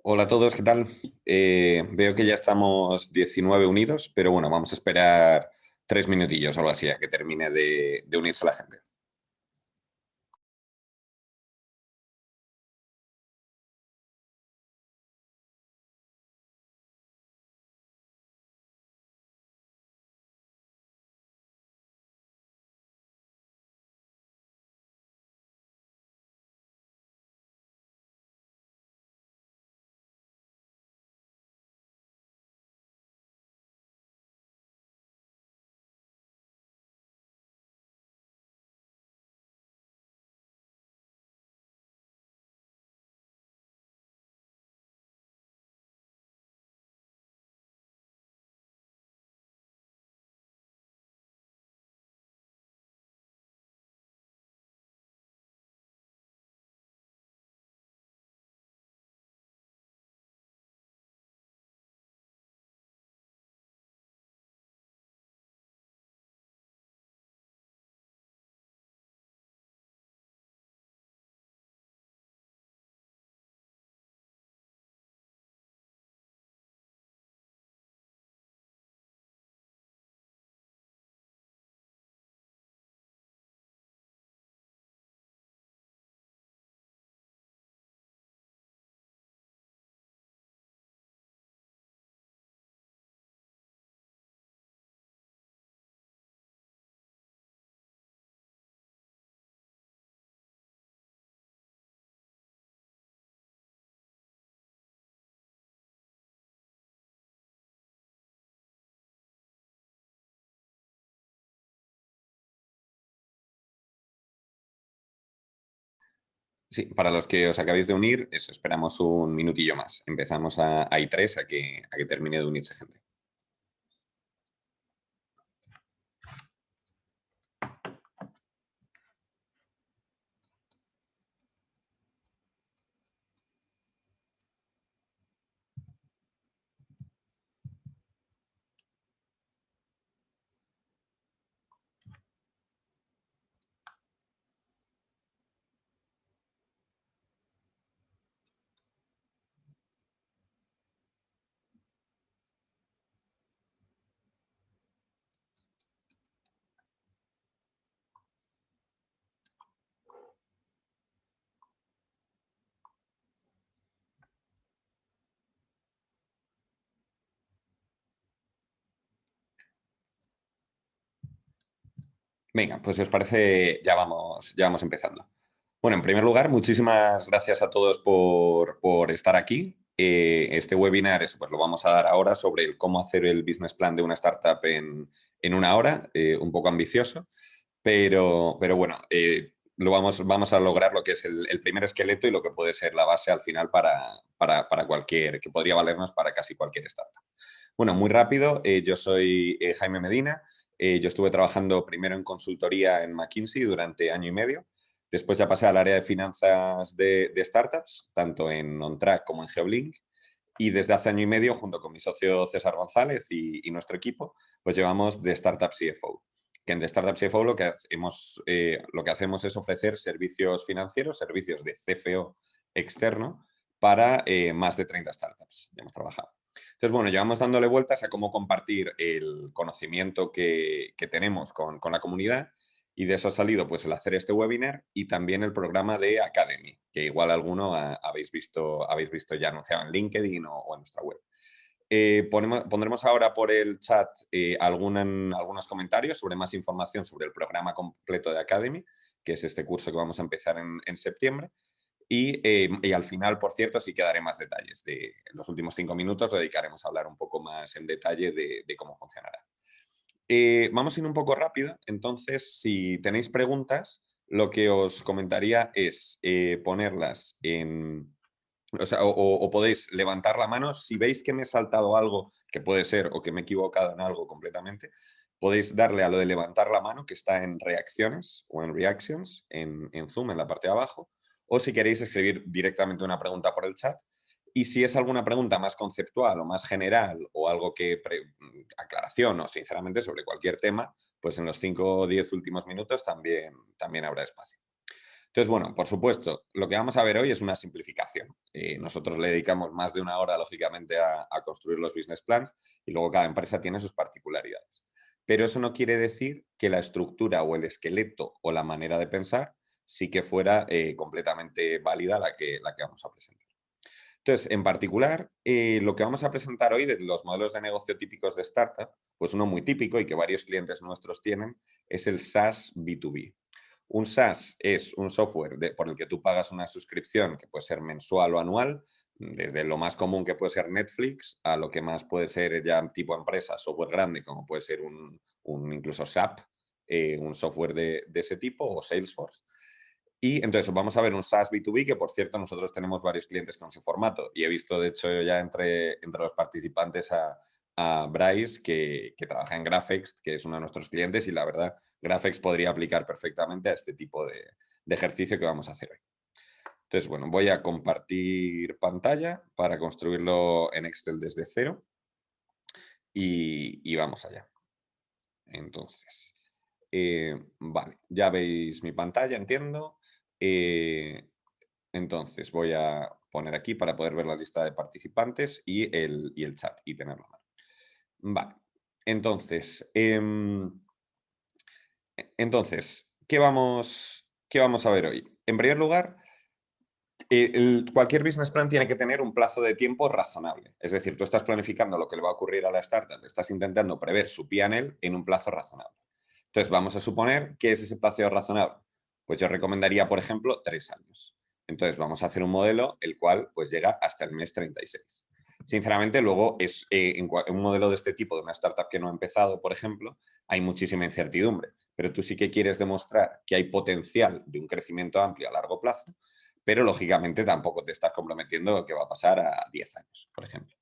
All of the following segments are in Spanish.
Hola a todos, ¿qué tal? Veo que ya estamos 19 unidos, pero bueno, vamos a esperar 3 minutillos o algo así a que termine de unirse la gente. Sí, para los que os acabéis de unir, eso, esperamos un minutillo más. Empezamos a I3 a que termine de unirse gente. Venga, pues si os parece, ya vamos empezando. Bueno, en primer lugar, muchísimas gracias a todos por estar aquí. Este webinar pues lo vamos a dar ahora sobre el cómo hacer el business plan de una startup en una hora, un poco ambicioso, pero bueno, vamos a lograr lo que es el primer esqueleto y lo que puede ser la base al final para cualquier, que podría valernos para casi cualquier startup. Bueno, muy rápido, yo soy Jaime Medina. Yo estuve trabajando primero en consultoría en McKinsey durante año y medio. Después ya pasé al área de finanzas de startups, tanto en OnTrack como en Geoblink. Y desde hace año y medio, junto con mi socio César González y nuestro equipo, pues llevamos The Startup CFO. Que en The Startup CFO lo que hacemos es ofrecer servicios financieros, servicios de CFO externo para más de 30 startups. Ya hemos trabajado. Entonces, bueno, llevamos dándole vueltas a cómo compartir el conocimiento que tenemos con la comunidad y de eso ha salido pues el hacer este webinar y también el programa de Academy, que igual alguno habéis visto ya anunciado en LinkedIn o en nuestra web. Pondremos ahora por el chat algunos comentarios sobre más información sobre el programa completo de Academy, que es este curso que vamos a empezar en septiembre. Y al final, por cierto, sí que daré más detalles. En los últimos 5 minutos dedicaremos a hablar un poco más en detalle de cómo funcionará. Vamos a ir un poco rápido, entonces si tenéis preguntas, lo que os comentaría es ponerlas o podéis levantar la mano. Si veis que me he saltado algo, que puede ser, o que me he equivocado en algo completamente, podéis darle a lo de levantar la mano, que está en reacciones o en reactions, en Zoom, en la parte de abajo, o si queréis escribir directamente una pregunta por el chat. Y si es alguna pregunta más conceptual o más general o algo aclaración o sinceramente sobre cualquier tema, pues en los 5 o 10 últimos minutos también habrá espacio. Entonces, bueno, por supuesto, lo que vamos a ver hoy es una simplificación. Nosotros le dedicamos más de una hora, lógicamente, a construir los business plans y luego cada empresa tiene sus particularidades. Pero eso no quiere decir que la estructura o el esqueleto o la manera de pensar sí que fuera completamente válida la que vamos a presentar. Entonces, en particular, lo que vamos a presentar hoy de los modelos de negocio típicos de startup, pues uno muy típico y que varios clientes nuestros tienen, es el SaaS B2B. Un SaaS es un software por el que tú pagas una suscripción que puede ser mensual o anual, desde lo más común que puede ser Netflix a lo que más puede ser ya tipo empresa, software grande, como puede ser un incluso SAP, un software de ese tipo, o Salesforce. Y entonces vamos a ver un SaaS B2B, que por cierto nosotros tenemos varios clientes con ese formato y he visto de hecho ya entre los participantes a Bryce que trabaja en Graphex, que es uno de nuestros clientes y la verdad Graphex podría aplicar perfectamente a este tipo de ejercicio que vamos a hacer hoy. Entonces, bueno, voy a compartir pantalla para construirlo en Excel desde cero y vamos allá. Entonces, vale, ya veis mi pantalla, entiendo. Entonces voy a poner aquí para poder ver la lista de participantes y el chat y tenerlo a mano. Vale, entonces, ¿qué vamos a ver hoy? En primer lugar, cualquier business plan tiene que tener un plazo de tiempo razonable. Es decir, tú estás planificando lo que le va a ocurrir a la startup, estás intentando prever su P&L en un plazo razonable. Entonces, vamos a suponer que es ese plazo razonable. Pues yo recomendaría, por ejemplo, 3 años. Entonces, vamos a hacer un modelo el cual pues llega hasta el mes 36. Sinceramente, luego es un modelo de este tipo, de una startup que no ha empezado, por ejemplo, hay muchísima incertidumbre. Pero tú sí que quieres demostrar que hay potencial de un crecimiento amplio a largo plazo, pero lógicamente tampoco te estás comprometiendo que va a pasar a 10 años, por ejemplo.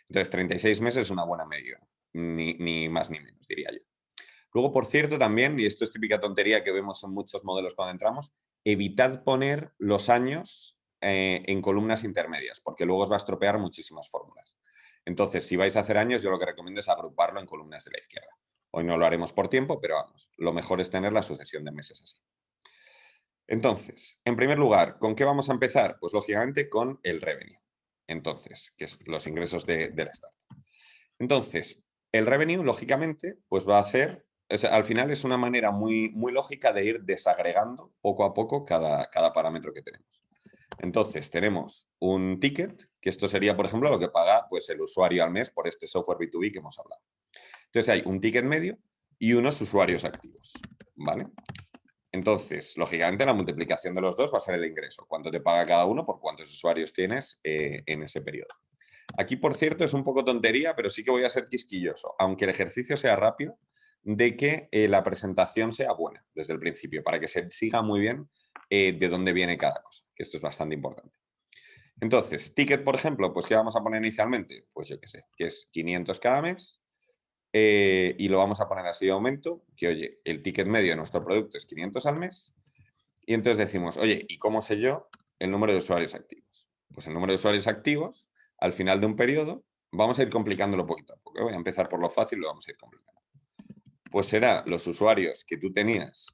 Entonces, 36 meses es una buena medida, ni más ni menos, diría yo. Luego, por cierto, también, y esto es típica tontería que vemos en muchos modelos cuando entramos, evitad poner los años en columnas intermedias, porque luego os va a estropear muchísimas fórmulas. Entonces, si vais a hacer años, yo lo que recomiendo es agruparlo en columnas de la izquierda. Hoy no lo haremos por tiempo, pero vamos, lo mejor es tener la sucesión de meses así. Entonces, en primer lugar, ¿con qué vamos a empezar? Pues lógicamente con el revenue. Entonces, que es los ingresos de la startup. Entonces, el revenue, lógicamente, pues va a ser, o sea, al final es una manera muy, muy lógica de ir desagregando poco a poco cada parámetro que tenemos. Entonces, tenemos un ticket, que esto sería, por ejemplo, lo que paga pues, el usuario al mes por este software B2B que hemos hablado. Entonces, hay un ticket medio y unos usuarios activos, ¿vale? Entonces, lógicamente, la multiplicación de los dos va a ser el ingreso. Cuánto te paga cada uno por cuántos usuarios tienes en ese periodo. Aquí, por cierto, es un poco tontería, pero sí que voy a ser quisquilloso, aunque el ejercicio sea rápido, de que la presentación sea buena desde el principio, para que se siga muy bien de dónde viene cada cosa, que esto es bastante importante. Entonces, ticket, por ejemplo, pues ¿qué vamos a poner inicialmente? Pues yo qué sé, que es 500 cada mes y lo vamos a poner así de aumento, que oye, el ticket medio de nuestro producto es 500 al mes y entonces decimos, oye, ¿y cómo sé yo el número de usuarios activos? Pues el número de usuarios activos, al final de un periodo, vamos a ir complicándolo poquito a poco. Voy a empezar por lo fácil y lo vamos a ir complicando. Pues será los usuarios que tú tenías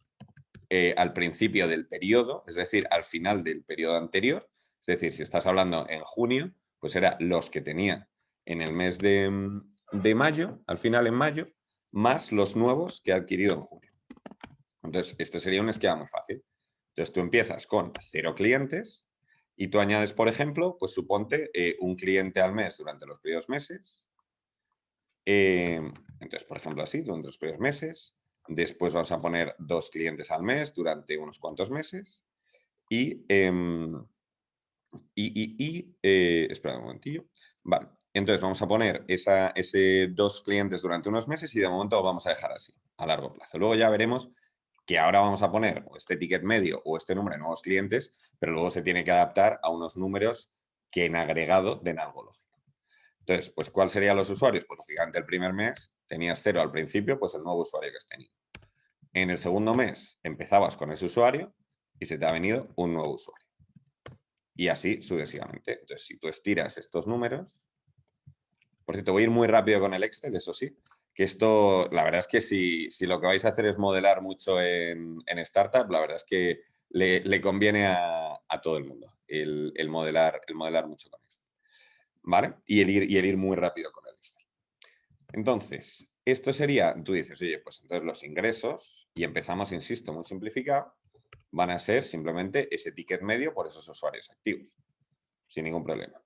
al principio del periodo, es decir, al final del periodo anterior. Es decir, si estás hablando en junio, pues será los que tenía en el mes de mayo, al final en mayo, más los nuevos que ha adquirido en junio. Entonces, este sería un esquema muy fácil. Entonces, tú empiezas con 0 clientes y tú añades, por ejemplo, pues suponte un cliente al mes durante los primeros meses. Entonces, por ejemplo, así, durante los primeros meses. Después vamos a poner 2 clientes al mes durante unos cuantos meses. Espera un momentillo. Vale. Entonces, vamos a poner ese 2 clientes durante unos meses y de momento lo vamos a dejar así, a largo plazo. Luego ya veremos que ahora vamos a poner este ticket medio o este número de nuevos clientes, pero luego se tiene que adaptar a unos números que en agregado den algo lógico. Entonces, pues, ¿cuáles serían los usuarios? Pues, lógicamente, el primer mes tenías 0 al principio, pues el nuevo usuario que has tenido. En el segundo mes empezabas con ese usuario y se te ha venido un nuevo usuario. Y así sucesivamente. Entonces, si tú estiras estos números... Por cierto, voy a ir muy rápido con el Excel, eso sí, que esto, la verdad es que si lo que vais a hacer es modelar mucho en startup, la verdad es que le conviene a todo el mundo el modelar mucho con Excel, ¿vale? Y el ir muy rápido con el Excel. Entonces, esto sería, tú dices, oye, pues entonces los ingresos, y empezamos, insisto, muy simplificado, van a ser simplemente ese ticket medio por esos usuarios activos, sin ningún problema.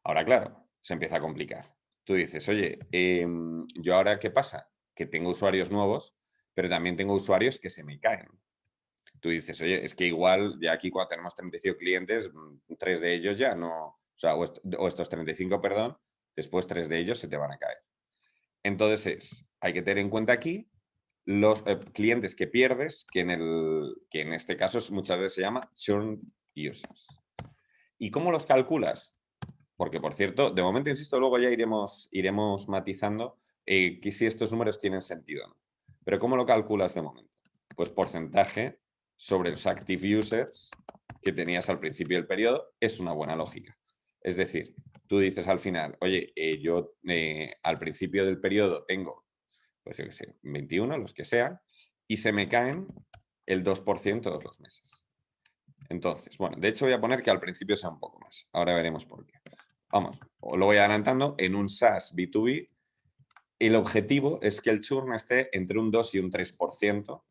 Ahora, claro, se empieza a complicar. Tú dices, oye, ¿yo ahora qué pasa? Que tengo usuarios nuevos, pero también tengo usuarios que se me caen. Tú dices, oye, es que igual ya aquí cuando tenemos 35 clientes, 3 de ellos ya no, o sea, o estos 35, perdón, después 3 de ellos se te van a caer. Entonces hay que tener en cuenta aquí los clientes que pierdes, que en este caso muchas veces se llama churn users. ¿Y cómo los calculas? Porque, por cierto, de momento, insisto, luego ya iremos matizando que si estos números tienen sentido o no. Pero ¿cómo lo calculas de momento? Pues porcentaje sobre los active users que tenías al principio del periodo es una buena lógica. Es decir, tú dices al final, oye, yo al principio del periodo tengo, pues yo qué sé, 21, los que sean, y se me caen el 2% todos los meses. Entonces, bueno, de hecho voy a poner que al principio sea un poco más. Ahora veremos por qué. Vamos, os lo voy adelantando, en un SaaS B2B, el objetivo es que el churn esté entre un 2 y un 3%,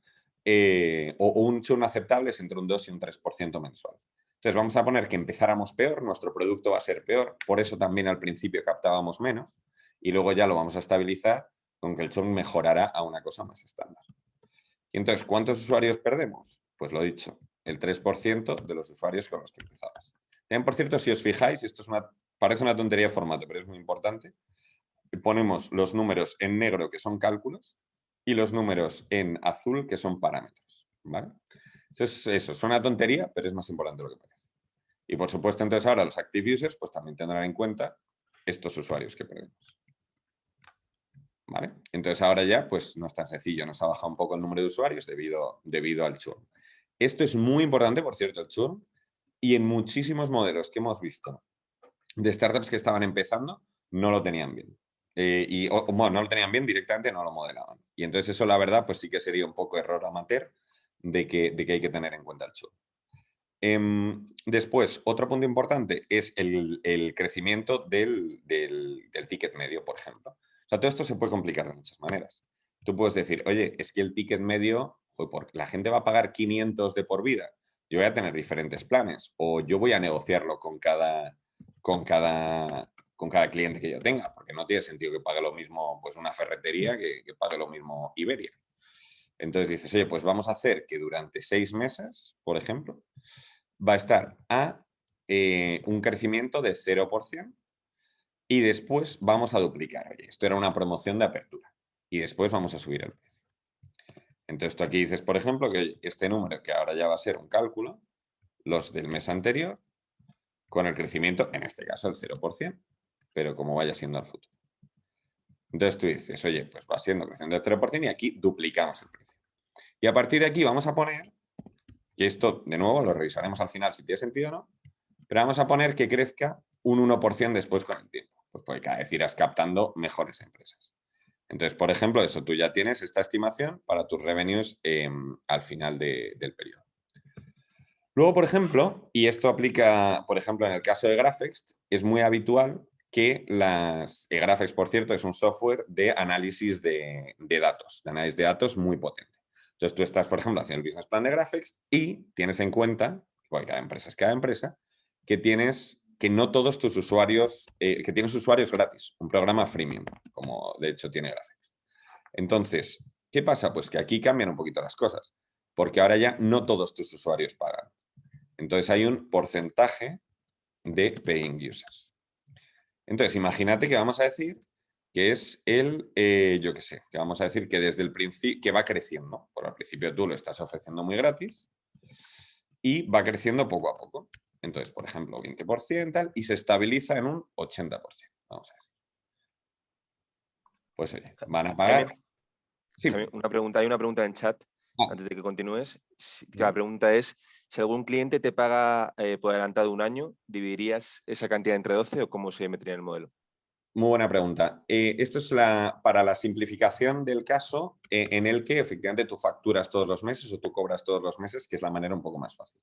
o un churn aceptable es entre un 2 y un 3% mensual. Entonces vamos a poner que empezáramos peor, nuestro producto va a ser peor, por eso también al principio captábamos menos, y luego ya lo vamos a estabilizar con que el churn mejorará a una cosa más estándar. Y entonces, ¿cuántos usuarios perdemos? Pues lo he dicho, el 3% de los usuarios con los que empezabas. También, por cierto, si os fijáis, esto parece una tontería de formato, pero es muy importante. Ponemos los números en negro, que son cálculos, y los números en azul, que son parámetros. ¿Vale? Eso es una tontería, pero es más importante de lo que parece. Y por supuesto, entonces ahora los active users pues también tendrán en cuenta estos usuarios que perdemos. ¿Vale? Entonces ahora ya pues no es tan sencillo, nos ha bajado un poco el número de usuarios debido al churn. Esto es muy importante, por cierto, el churn, y en muchísimos modelos que hemos visto de startups que estaban empezando, no lo tenían bien. Bueno, no lo tenían bien directamente, no lo modelaban. Y entonces eso, la verdad, pues sí que sería un poco error amateur de que hay que tener en cuenta el churn. Después, otro punto importante es el crecimiento del ticket medio, por ejemplo. O sea, todo esto se puede complicar de muchas maneras. Tú puedes decir, oye, es que el ticket medio, la gente va a pagar 500 de por vida. Yo voy a tener diferentes planes o yo voy a negociarlo con cada cliente que yo tenga, porque no tiene sentido que pague lo mismo pues una ferretería que pague lo mismo Iberia. Entonces dices, oye, pues vamos a hacer que durante 6 meses, por ejemplo, va a estar a un crecimiento de 0% y después vamos a duplicar. Oye, esto era una promoción de apertura y después vamos a subir el precio. Entonces tú aquí dices, por ejemplo, que este número, que ahora ya va a ser un cálculo, los del mes anterior, con el crecimiento, en este caso el 0%, pero como vaya siendo al futuro. Entonces tú dices, oye, pues va siendo creciendo el 0% y aquí duplicamos el precio. Y a partir de aquí vamos a poner, que esto de nuevo lo revisaremos al final si tiene sentido o no, pero vamos a poner que crezca un 1% después con el tiempo, pues porque cada vez irás captando mejores empresas. Entonces, por ejemplo, eso, tú ya tienes esta estimación para tus revenues al final del periodo. Luego, por ejemplo, y esto aplica, por ejemplo, en el caso de Graphex, es muy habitual que Graphex, por cierto, es un software de análisis de datos muy potente. Entonces, tú estás, por ejemplo, haciendo el business plan de Graphex y tienes en cuenta, igual cada empresa es cada empresa, que no todos tus usuarios, que tienes usuarios gratis, un programa freemium, como de hecho tiene Graphex. Entonces, ¿qué pasa? Pues que aquí cambian un poquito las cosas, porque ahora ya no todos tus usuarios pagan. Entonces hay un porcentaje de paying users. Entonces, imagínate que vamos a decir que es yo qué sé, que vamos a decir que desde el principio, que va creciendo. Por al principio tú lo estás ofreciendo muy gratis y va creciendo poco a poco. Entonces, por ejemplo, 20% tal, y se estabiliza en un 80%. Vamos a decir. Pues oye, van a Jaime, pagar. Sí. Jaime, hay una pregunta en chat Ah, antes de que continúes. La ¿no? pregunta es, si algún cliente te paga por adelantado un año, ¿dividirías esa cantidad entre 12 o cómo se metería en el modelo? Muy buena pregunta. Esto es para la simplificación del caso en el que efectivamente tú facturas todos los meses o tú cobras todos los meses, que es la manera un poco más fácil.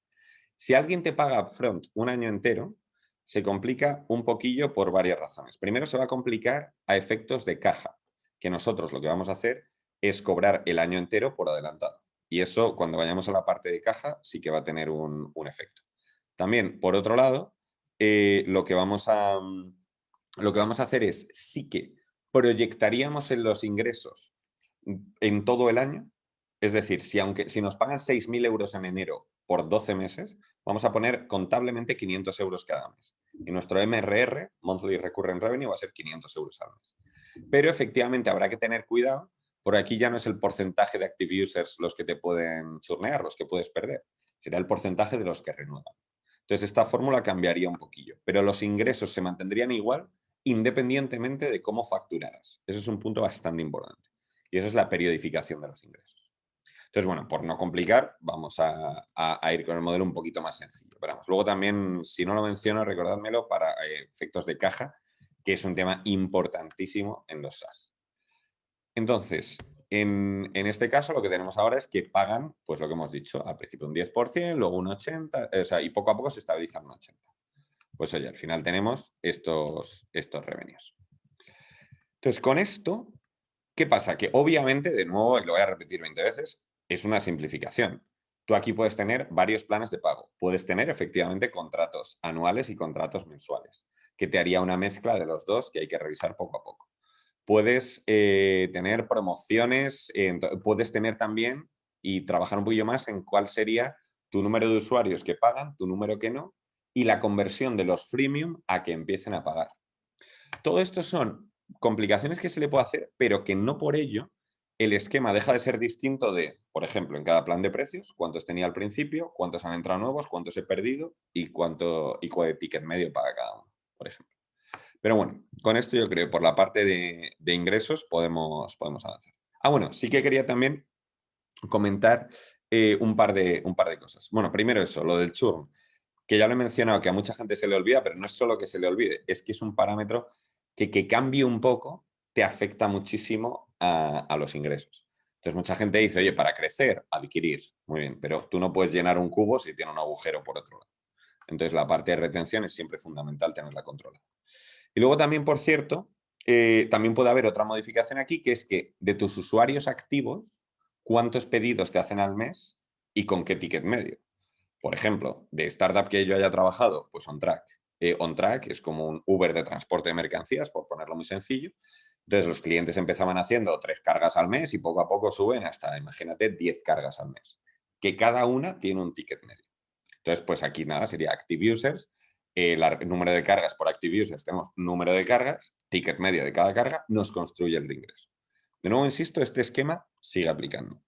Si alguien te paga upfront un año entero, se complica un poquillo por varias razones. Primero, se va a complicar a efectos de caja, que nosotros lo que vamos a hacer es cobrar el año entero por adelantado. Y eso, cuando vayamos a la parte de caja, sí que va a tener un efecto. También, por otro lado, lo que vamos a hacer es, sí que proyectaríamos en los ingresos en todo el año. Es decir, si nos pagan 6.000 euros en enero por 12 meses, vamos a poner contablemente 500 euros cada mes. Y nuestro MRR, Monthly Recurrent Revenue, va a ser 500 euros al mes. Pero efectivamente habrá que tener cuidado, porque aquí ya no es el porcentaje de active users los que te pueden churnear, los que puedes perder. Será el porcentaje de los que renuevan. Entonces, esta fórmula cambiaría un poquillo, pero los ingresos se mantendrían igual independientemente de cómo facturaras. Eso es un punto bastante importante. Y eso es la periodificación de los ingresos. Entonces, bueno, por no complicar, vamos a ir con el modelo un poquito más sencillo. Pero vamos, luego también, si no lo menciono, recordádmelo para efectos de caja, que es un tema importantísimo en los SaaS. Entonces, en este caso lo que tenemos ahora es que pagan, pues lo que hemos dicho, al principio un 10%, luego un 80%, o sea, y poco a poco se estabilizan un 80%. Pues oye, al final tenemos estos revenues. Entonces, con esto, ¿qué pasa? Que obviamente, de nuevo, y lo voy a repetir 20 veces, es una simplificación. Tú aquí puedes tener varios planes de pago. Puedes tener efectivamente contratos anuales y contratos mensuales, que te haría una mezcla de los dos que hay que revisar poco a poco. Puedes tener promociones, puedes tener también y trabajar un poquillo más en cuál sería tu número de usuarios que pagan, tu número que no, y la conversión de los freemium a que empiecen a pagar. Todo esto son complicaciones que se le puede hacer, pero que no por ello el esquema deja de ser distinto de, por ejemplo, en cada plan de precios, cuántos tenía al principio, cuántos han entrado nuevos, cuántos he perdido y cuál ticket medio paga cada uno, por ejemplo. Pero bueno, con esto yo creo que por la parte de ingresos podemos avanzar. Bueno, sí que quería también comentar un par de cosas. Bueno, primero eso, lo del churn, que ya lo he mencionado, que a mucha gente se le olvida, pero no es solo que se le olvide, es que es un parámetro que cambie un poco te afecta muchísimo a los ingresos. Entonces mucha gente dice, oye, para crecer, adquirir, muy bien, pero tú no puedes llenar un cubo si tiene un agujero por otro lado. Entonces la parte de retención es siempre fundamental tenerla controlada. Y luego también, por cierto, también puede haber otra modificación aquí, que es que de tus usuarios activos, ¿cuántos pedidos te hacen al mes y con qué ticket medio? Por ejemplo, de startup que yo haya trabajado, pues OnTrack. OnTrack es como un Uber de transporte de mercancías, por ponerlo muy sencillo. Entonces los clientes empezaban haciendo 3 cargas al mes y poco a poco suben hasta, imagínate, 10 cargas al mes, que cada una tiene un ticket medio. Entonces, pues aquí nada, sería active users, el número de cargas por active users, tenemos número de cargas, ticket medio de cada carga, nos construye el ingreso. De nuevo, insisto, este esquema sigue aplicando.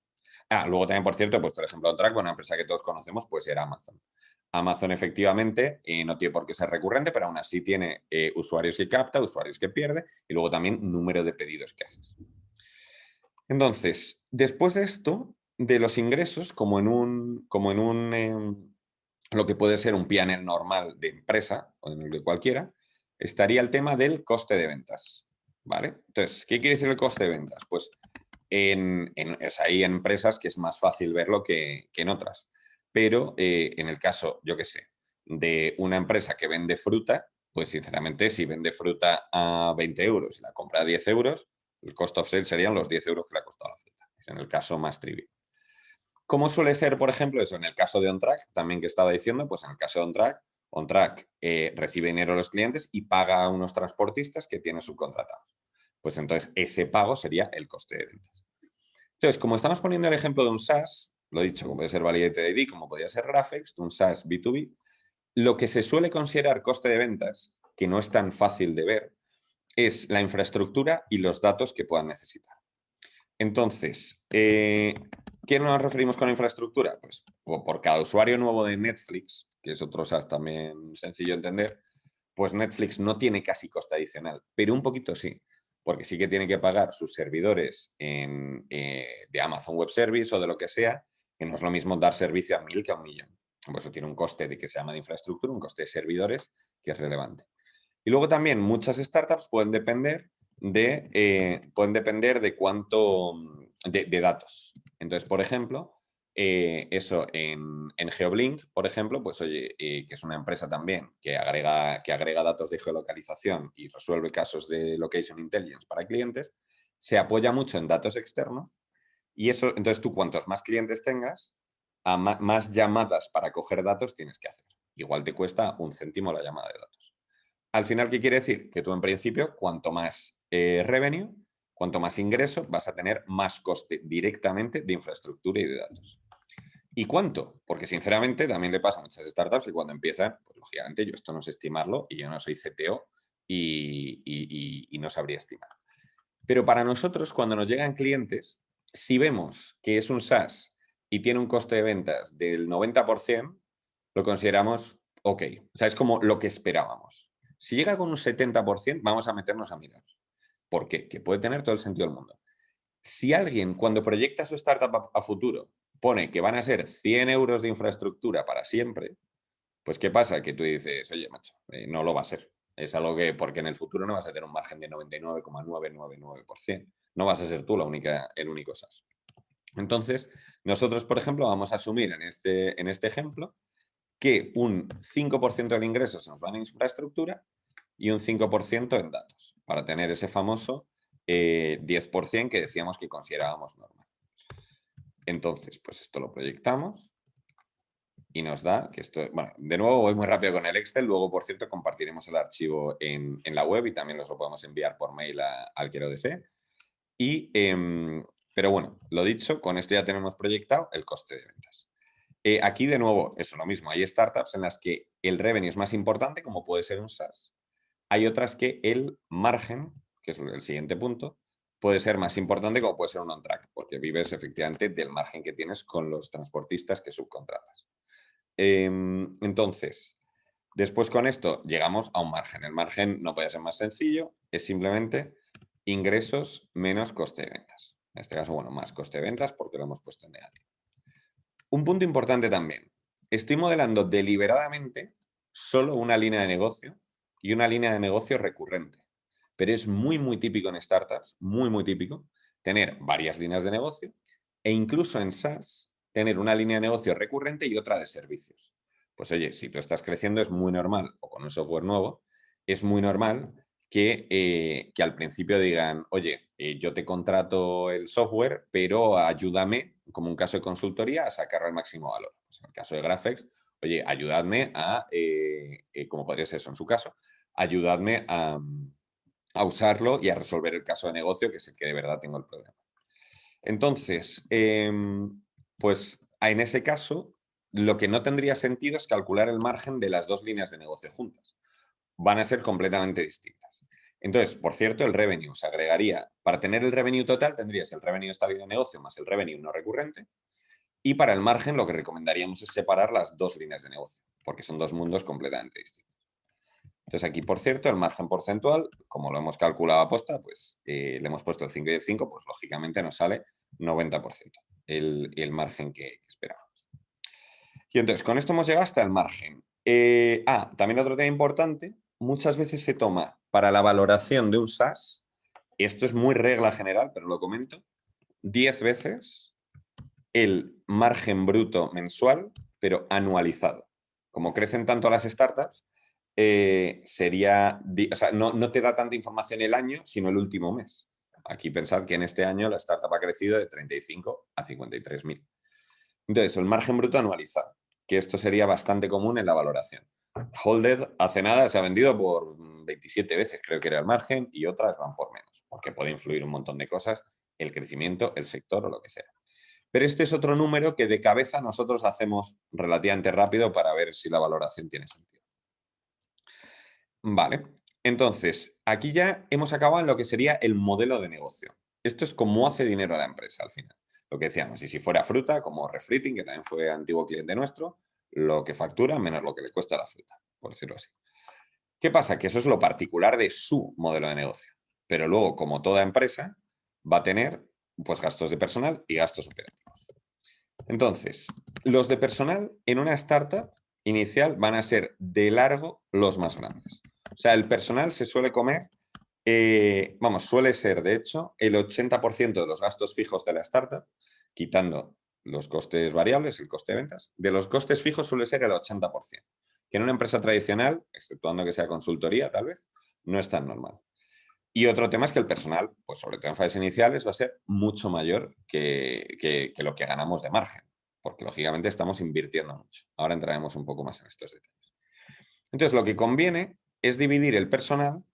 Luego también, por cierto, he puesto el ejemplo de OnTrack, una empresa que todos conocemos, pues era Amazon. Amazon efectivamente no tiene por qué ser recurrente, pero aún así tiene usuarios que capta, usuarios que pierde y luego también número de pedidos que haces. Entonces, después de esto, de los ingresos, como en un lo que puede ser un P&L normal de empresa o de cualquiera, estaría el tema del coste de ventas. ¿Vale? Entonces, ¿qué quiere decir el coste de ventas? Pues hay empresas que es más fácil verlo que en otras. Pero en el caso, yo qué sé, de una empresa que vende fruta, pues sinceramente, si vende fruta a 20 euros y la compra a 10 euros, el cost of sale serían los 10 euros que le ha costado la fruta. Es en el caso más trivial. ¿Cómo suele ser, por ejemplo, eso en el caso de OnTrack? También que estaba diciendo, pues en el caso de OnTrack recibe dinero a los clientes y paga a unos transportistas que tiene subcontratados. Pues entonces ese pago sería el coste de ventas. Entonces, como estamos poniendo el ejemplo de un SaaS, lo he dicho, como puede ser Validated ID, como podría ser Graphex, un SaaS B2B, lo que se suele considerar coste de ventas, que no es tan fácil de ver, es la infraestructura y los datos que puedan necesitar. Entonces, ¿qué nos referimos con infraestructura? Pues por cada usuario nuevo de Netflix, que es otro SaaS también sencillo de entender, pues Netflix no tiene casi coste adicional, pero un poquito sí, porque sí que tiene que pagar sus servidores de Amazon Web Service o de lo que sea, que no es lo mismo dar servicio a 1.000 que a 1.000.000. Por eso tiene un coste de que se llama de infraestructura, un coste de servidores que es relevante. Y luego también muchas startups pueden depender de cuánto de datos. Entonces, por ejemplo, eso en Geoblink, por ejemplo, pues oye, que es una empresa también que agrega datos de geolocalización y resuelve casos de location intelligence para clientes, se apoya mucho en datos externos y eso, entonces tú cuantos más clientes tengas, más llamadas para coger datos tienes que hacer. Igual te cuesta 1 céntimo la llamada de datos. Al final, ¿qué quiere decir? Que tú en principio, cuanto más revenue, cuanto más ingreso, vas a tener más coste directamente de infraestructura y de datos. ¿Y cuánto? Porque sinceramente también le pasa a muchas startups que cuando empiezan, pues lógicamente yo esto no sé estimarlo y yo no soy CTO y no sabría estimar. Pero para nosotros, cuando nos llegan clientes, si vemos que es un SaaS y tiene un coste de ventas del 90%, lo consideramos ok. O sea, es como lo que esperábamos. Si llega con un 70%, vamos a meternos a mirar. ¿Por qué? Que puede tener todo el sentido del mundo. Si alguien, cuando proyecta su startup a futuro, pone que van a ser 100 euros de infraestructura para siempre, pues ¿qué pasa? Que tú dices, oye, macho, no lo va a ser. Es algo que, porque en el futuro no vas a tener un margen de 99,999%. No vas a ser tú el único SaaS. Entonces, nosotros, por ejemplo, vamos a asumir en este ejemplo que un 5% del ingreso se nos va en infraestructura y un 5% en datos, para tener ese famoso 10% que decíamos que considerábamos normal. Entonces, pues esto lo proyectamos y nos da que esto, bueno, de nuevo voy muy rápido con el Excel, luego por cierto compartiremos el archivo en la web y también os lo podemos enviar por mail al que lo desee. Pero bueno, lo dicho, con esto ya tenemos proyectado el coste de ventas. Aquí de nuevo, eso lo mismo, hay startups en las que el revenue es más importante, como puede ser un SaaS. Hay otras que el margen, que es el siguiente punto, puede ser más importante, como puede ser un on-track, porque vives efectivamente del margen que tienes con los transportistas que subcontratas. Entonces, después con esto llegamos a un margen. El margen no puede ser más sencillo, es simplemente ingresos menos coste de ventas. En este caso, bueno, más coste de ventas porque lo hemos puesto en negativo. Un punto importante también. Estoy modelando deliberadamente solo una línea de negocio y una línea de negocio recurrente. Pero es muy, muy típico en startups, muy, muy típico, tener varias líneas de negocio e incluso en SaaS tener una línea de negocio recurrente y otra de servicios. Pues oye, si tú estás creciendo es muy normal, o con un software nuevo, es muy normal que al principio digan, oye, yo te contrato el software, pero ayúdame, como un caso de consultoría, a sacarle el máximo valor. Pues en el caso de Graphex, oye, ayudadme como podría ser eso en su caso, ayudadme a usarlo y a resolver el caso de negocio, que es el que de verdad tengo el problema. Entonces, pues en ese caso, lo que no tendría sentido es calcular el margen de las dos líneas de negocio juntas. Van a ser completamente distintas. Entonces, por cierto, el revenue se agregaría, para tener el revenue total, tendrías el revenue de esta línea de negocio más el revenue no recurrente. Y para el margen, lo que recomendaríamos es separar las dos líneas de negocio, porque son dos mundos completamente distintos. Entonces aquí, por cierto, el margen porcentual, como lo hemos calculado a posta, pues le hemos puesto el 5 y el 5, pues lógicamente nos sale 90% el margen que esperábamos. Y entonces, con esto hemos llegado hasta el margen. También otro tema importante, muchas veces se toma para la valoración de un SaaS, y esto es muy regla general, pero lo comento, 10 veces el margen bruto mensual, pero anualizado. Como crecen tanto las startups, no te da tanta información el año, sino el último mes. Aquí pensad que en este año la startup ha crecido de 35 a 53.000. Entonces, el margen bruto anualizado, que esto sería bastante común en la valoración. Holded hace nada se ha vendido por 27 veces, creo que era el margen, y otras van por menos, porque puede influir un montón de cosas, el crecimiento, el sector o lo que sea. Pero este es otro número que de cabeza nosotros hacemos relativamente rápido para ver si la valoración tiene sentido. Vale, entonces, aquí ya hemos acabado en lo que sería el modelo de negocio. Esto es cómo hace dinero la empresa al final. Lo que decíamos, y si fuera fruta, como Refriting, que también fue antiguo cliente nuestro, lo que factura menos lo que le cuesta la fruta, por decirlo así. ¿Qué pasa? Que eso es lo particular de su modelo de negocio. Pero luego, como toda empresa, va a tener pues, gastos de personal y gastos operativos. Entonces, los de personal en una startup inicial van a ser de largo los más grandes. O sea, el personal se suele comer, suele ser, de hecho, el 80% de los gastos fijos de la startup, quitando los costes variables, el coste de ventas, de los costes fijos suele ser el 80%, que en una empresa tradicional, exceptuando que sea consultoría tal vez, no es tan normal. Y otro tema es que el personal, pues sobre todo en fases iniciales, va a ser mucho mayor que lo que ganamos de margen, porque lógicamente estamos invirtiendo mucho. Ahora entraremos un poco más en estos detalles. Entonces, lo que conviene es dividir el personal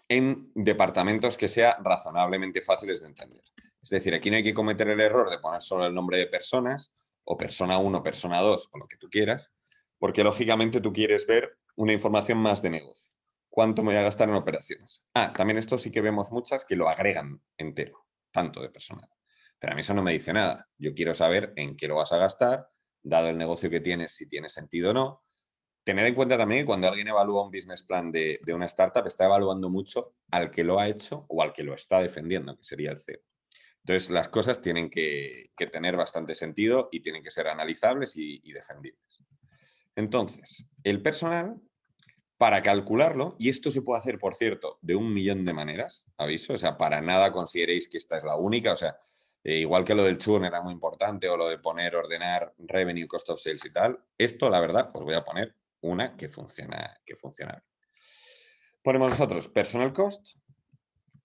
en departamentos que sean razonablemente fáciles de entender. Es decir, aquí no hay que cometer el error de poner solo el nombre de personas, o persona 1, persona 2, o lo que tú quieras, porque lógicamente tú quieres ver una información más de negocio. ¿Cuánto me voy a gastar en operaciones? También esto sí que vemos muchas que lo agregan entero, tanto de personal. Pero a mí eso no me dice nada. Yo quiero saber en qué lo vas a gastar, dado el negocio que tienes, si tiene sentido o no. Tener en cuenta también que cuando alguien evalúa un business plan de una startup, está evaluando mucho al que lo ha hecho o al que lo está defendiendo, que sería el CEO. Entonces, las cosas tienen que tener bastante sentido y tienen que ser analizables y defendibles. Entonces, el personal, para calcularlo, y esto se puede hacer, por cierto, de 1.000.000 de maneras, aviso, o sea, para nada consideréis que esta es la única, o sea, igual que lo del churn era muy importante o lo de ordenar revenue, cost of sales y tal, esto, la verdad, pues voy a poner una que funciona bien. Ponemos nosotros personal cost,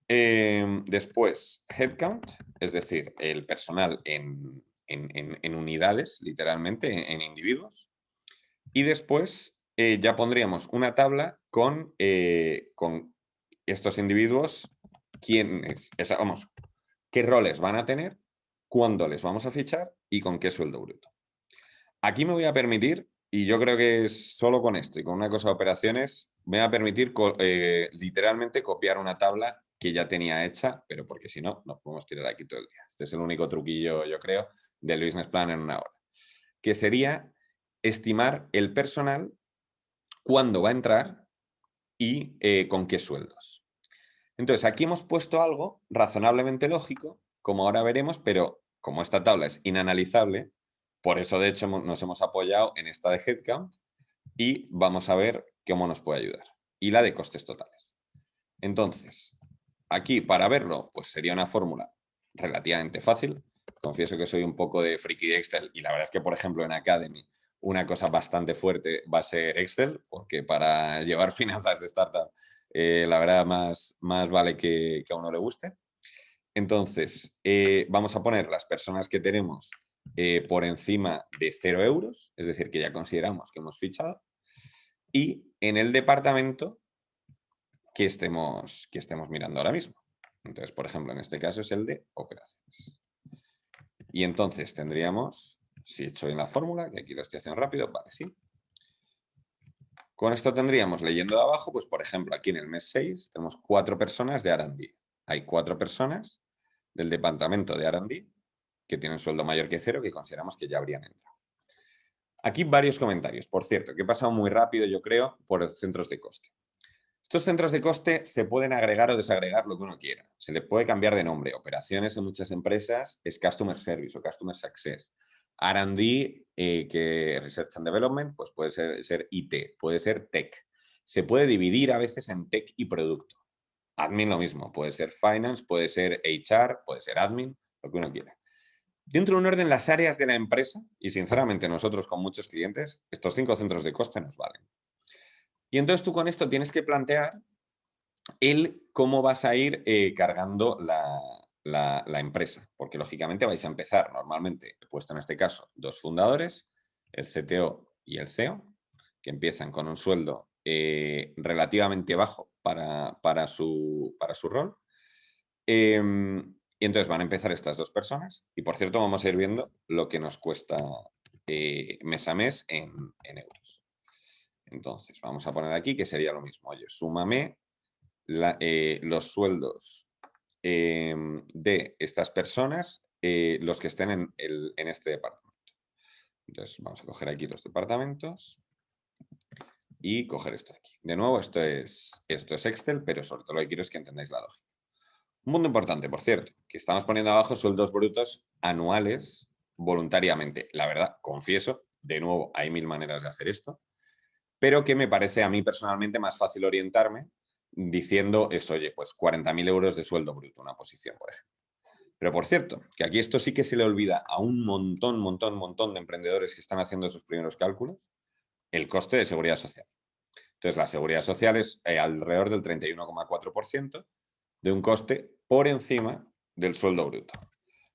después headcount, es decir, el personal en unidades, literalmente, en individuos, y después ya pondríamos una tabla con estos individuos, qué roles van a tener, cuándo les vamos a fichar y con qué sueldo bruto. Aquí me voy a permitir, y yo creo que es solo con esto y con una cosa de operaciones, me va a permitir literalmente copiar una tabla que ya tenía hecha, pero porque si no, nos podemos tirar aquí todo el día. Este es el único truquillo, yo creo, del business plan en una hora, que sería estimar el personal, cuándo va a entrar y con qué sueldos. Entonces, aquí hemos puesto algo razonablemente lógico, como ahora veremos, pero como esta tabla es inanalizable, por eso de hecho nos hemos apoyado en esta de headcount y vamos a ver cómo nos puede ayudar. Y la de costes totales. Entonces, aquí para verlo, pues sería una fórmula relativamente fácil. Confieso que soy un poco de friki de Excel y la verdad es que, por ejemplo, en Academy una cosa bastante fuerte va a ser Excel, porque para llevar finanzas de startup, la verdad, más vale que a uno le guste. Entonces, vamos a poner las personas que tenemos por encima de 0 euros, es decir, que ya consideramos que hemos fichado, y en el departamento que estemos mirando ahora mismo. Entonces, por ejemplo, en este caso es el de operaciones. Y entonces tendríamos, si he hecho bien la fórmula, que aquí lo estoy haciendo rápido, vale, sí. Con esto tendríamos, leyendo de abajo, pues por ejemplo, aquí en el mes 6 tenemos 4 personas de R&D. Hay 4 personas del departamento de R&D que tienen sueldo mayor que 0, que consideramos que ya habrían entrado. Aquí varios comentarios, por cierto, que he pasado muy rápido, yo creo, por los centros de coste. Estos centros de coste se pueden agregar o desagregar lo que uno quiera. Se le puede cambiar de nombre. Operaciones en muchas empresas es Customer Service o Customer Success. R&D, que Research and Development, pues puede ser IT, puede ser Tech. Se puede dividir a veces en Tech y Producto. Admin lo mismo, puede ser Finance, puede ser HR, puede ser Admin, lo que uno quiera. Dentro de un orden, las áreas de la empresa, y sinceramente nosotros con muchos clientes, estos 5 centros de coste nos valen. Y entonces tú con esto tienes que plantear el cómo vas a ir cargando la empresa, porque lógicamente vais a empezar normalmente, he puesto en este caso 2 fundadores, el CTO y el CEO, que empiezan con un sueldo relativamente bajo para su rol. Y entonces van a empezar estas 2 personas y, por cierto, vamos a ir viendo lo que nos cuesta mes a mes en euros. Entonces, vamos a poner aquí que sería lo mismo. Oye, súmame los sueldos de estas personas, los que estén en este departamento. Entonces, vamos a coger aquí los departamentos y coger esto de aquí. De nuevo, esto es Excel, pero sobre todo lo que quiero es que entendáis la lógica. Un punto importante, por cierto, que estamos poniendo abajo sueldos brutos anuales voluntariamente. La verdad, confieso, de nuevo, hay 1000 maneras de hacer esto. pero que me parece a mí personalmente más fácil orientarme diciendo eso, oye, pues 40.000 euros de sueldo bruto, una posición, por ejemplo. Pero por cierto, que aquí esto sí que se le olvida a un montón de emprendedores que están haciendo sus primeros cálculos, el coste de seguridad social. Entonces, la seguridad social es alrededor del 31,4% de un coste por encima del sueldo bruto.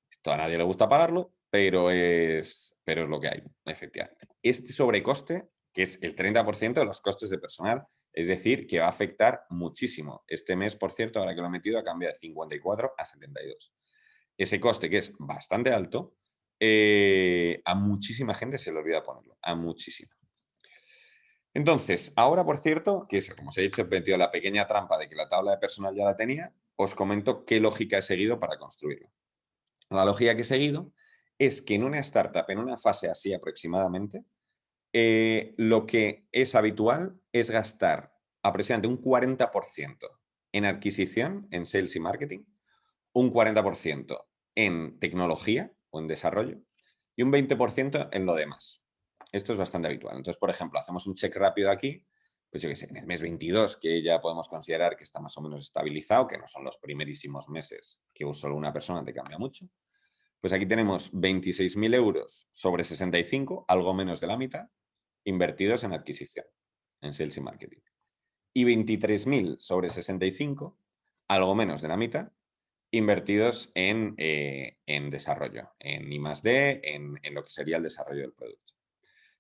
Esto a nadie le gusta pagarlo, pero es lo que hay, efectivamente. Este sobrecoste, que es el 30% de los costes de personal, es decir, que va a afectar muchísimo. Este mes, por cierto, ahora que lo he metido, ha cambiado de 54 a 72. Ese coste, que es bastante alto, a muchísima gente se le olvida ponerlo, a muchísima. Entonces, ahora, por cierto, que eso, como os he dicho, he metido la pequeña trampa de que la tabla de personal ya la tenía, os comento qué lógica he seguido para construirlo. La lógica que he seguido es que en una startup, en una fase así aproximadamente, lo que es habitual es gastar aproximadamente un 40% en adquisición, en sales y marketing, un 40% en tecnología o en desarrollo y un 20% en lo demás. Esto es bastante habitual. Entonces, por ejemplo, hacemos un check rápido aquí, pues yo qué sé, en el mes 22, que ya podemos considerar que está más o menos estabilizado, que no son los primerísimos meses que solo una persona te cambia mucho. Pues aquí tenemos 26.000 euros sobre 65, algo menos de la mitad, invertidos en adquisición, en sales y marketing. Y 23.000 sobre 65, algo menos de la mitad, invertidos en desarrollo, en I+D, en lo que sería el desarrollo del producto.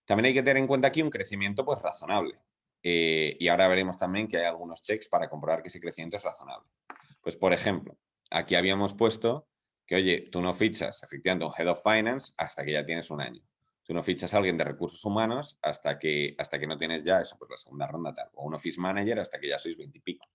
También hay que tener en cuenta aquí un crecimiento pues razonable. Y ahora veremos también que hay algunos checks para comprobar que ese crecimiento es razonable. Pues, por ejemplo, aquí habíamos puesto que, oye, tú no fichas efectivamente un Head of Finance hasta que ya tienes un año. Tú no fichas a alguien de recursos humanos hasta que no tienes ya eso, pues la segunda ronda tal. O un Office Manager hasta que ya sois 20 y pico.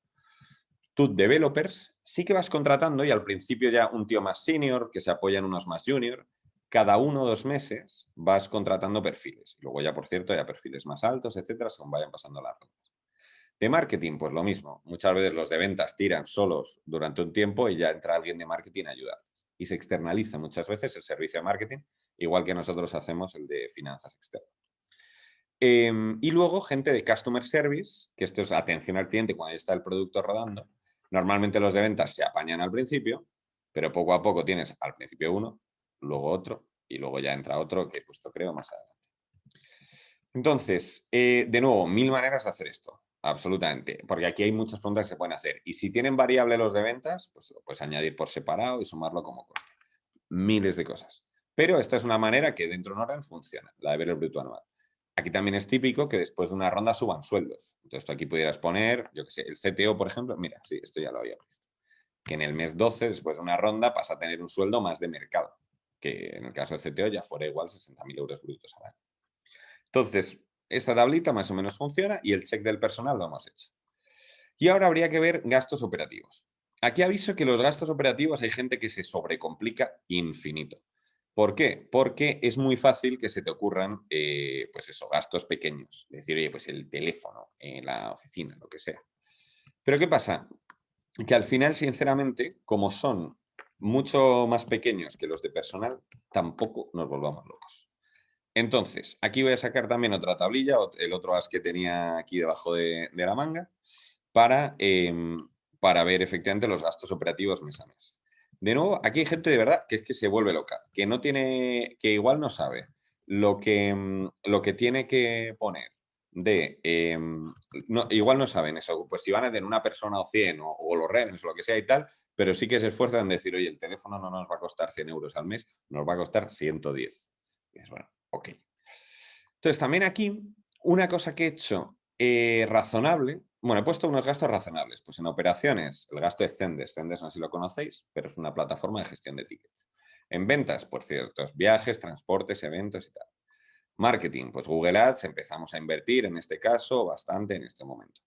Tú, developers, sí que vas contratando y al principio ya un tío más senior que se apoya en unos más junior. Cada 1 o 2 meses vas contratando perfiles. Luego ya, por cierto, ya perfiles más altos, etcétera, según vayan pasando las rondas. De marketing, pues lo mismo. Muchas veces los de ventas tiran solos durante un tiempo y ya entra alguien de marketing a ayudar. Y se externaliza muchas veces el servicio de marketing, igual que nosotros hacemos el de finanzas externas. Y luego gente de customer service, que esto es atención al cliente cuando ya está el producto rodando. Normalmente los de ventas se apañan al principio, pero poco a poco tienes al principio uno, luego otro y luego ya entra otro que he puesto creo más adelante. Entonces, de nuevo, 1000 maneras de hacer esto, absolutamente, porque aquí hay muchas preguntas que se pueden hacer. Y si tienen variable los de ventas, pues lo puedes añadir por separado y sumarlo como coste. Miles de cosas. Pero esta es una manera que dentro de Noren funciona, la de ver el bruto anual. Aquí también es típico que después de una ronda suban sueldos. Entonces tú aquí pudieras poner, yo qué sé, el CTO, por ejemplo, mira, sí, esto ya lo había visto, que en el mes 12, después de una ronda, pasa a tener un sueldo más de mercado, que en el caso del CTO ya fuera igual 60.000 euros brutos al año. Entonces, esta tablita más o menos funciona y el check del personal lo hemos hecho. Y ahora habría que ver gastos operativos. Aquí aviso que los gastos operativos hay gente que se sobrecomplica infinito. ¿Por qué? Porque es muy fácil que se te ocurran, pues eso, gastos pequeños. Es decir, oye, pues el teléfono en la oficina, lo que sea. Pero ¿qué pasa? Que al final, sinceramente, como son mucho más pequeños que los de personal, tampoco nos volvamos locos. Entonces, aquí voy a sacar también otra tablilla, el otro as que tenía aquí debajo de la manga, para ver efectivamente los gastos operativos mes a mes. De nuevo, aquí hay gente de verdad que es que se vuelve loca, que no tiene, que igual no sabe lo que tiene que poner igual no saben eso, pues si van a tener una persona o 100 o los revenues o lo que sea y tal, pero sí que se esfuerzan en decir, oye, el teléfono no nos va a costar 100 euros al mes, nos va a costar 110. Y es bueno, ok. Entonces, también aquí, una cosa que he hecho razonable, bueno, he puesto unos gastos razonables. Pues en operaciones, el gasto de Zendesk. Zendesk no sé si lo conocéis, pero es una plataforma de gestión de tickets. En ventas, por ciertos viajes, transportes, eventos y tal. Marketing, pues Google Ads, empezamos a invertir en este caso bastante en este momento.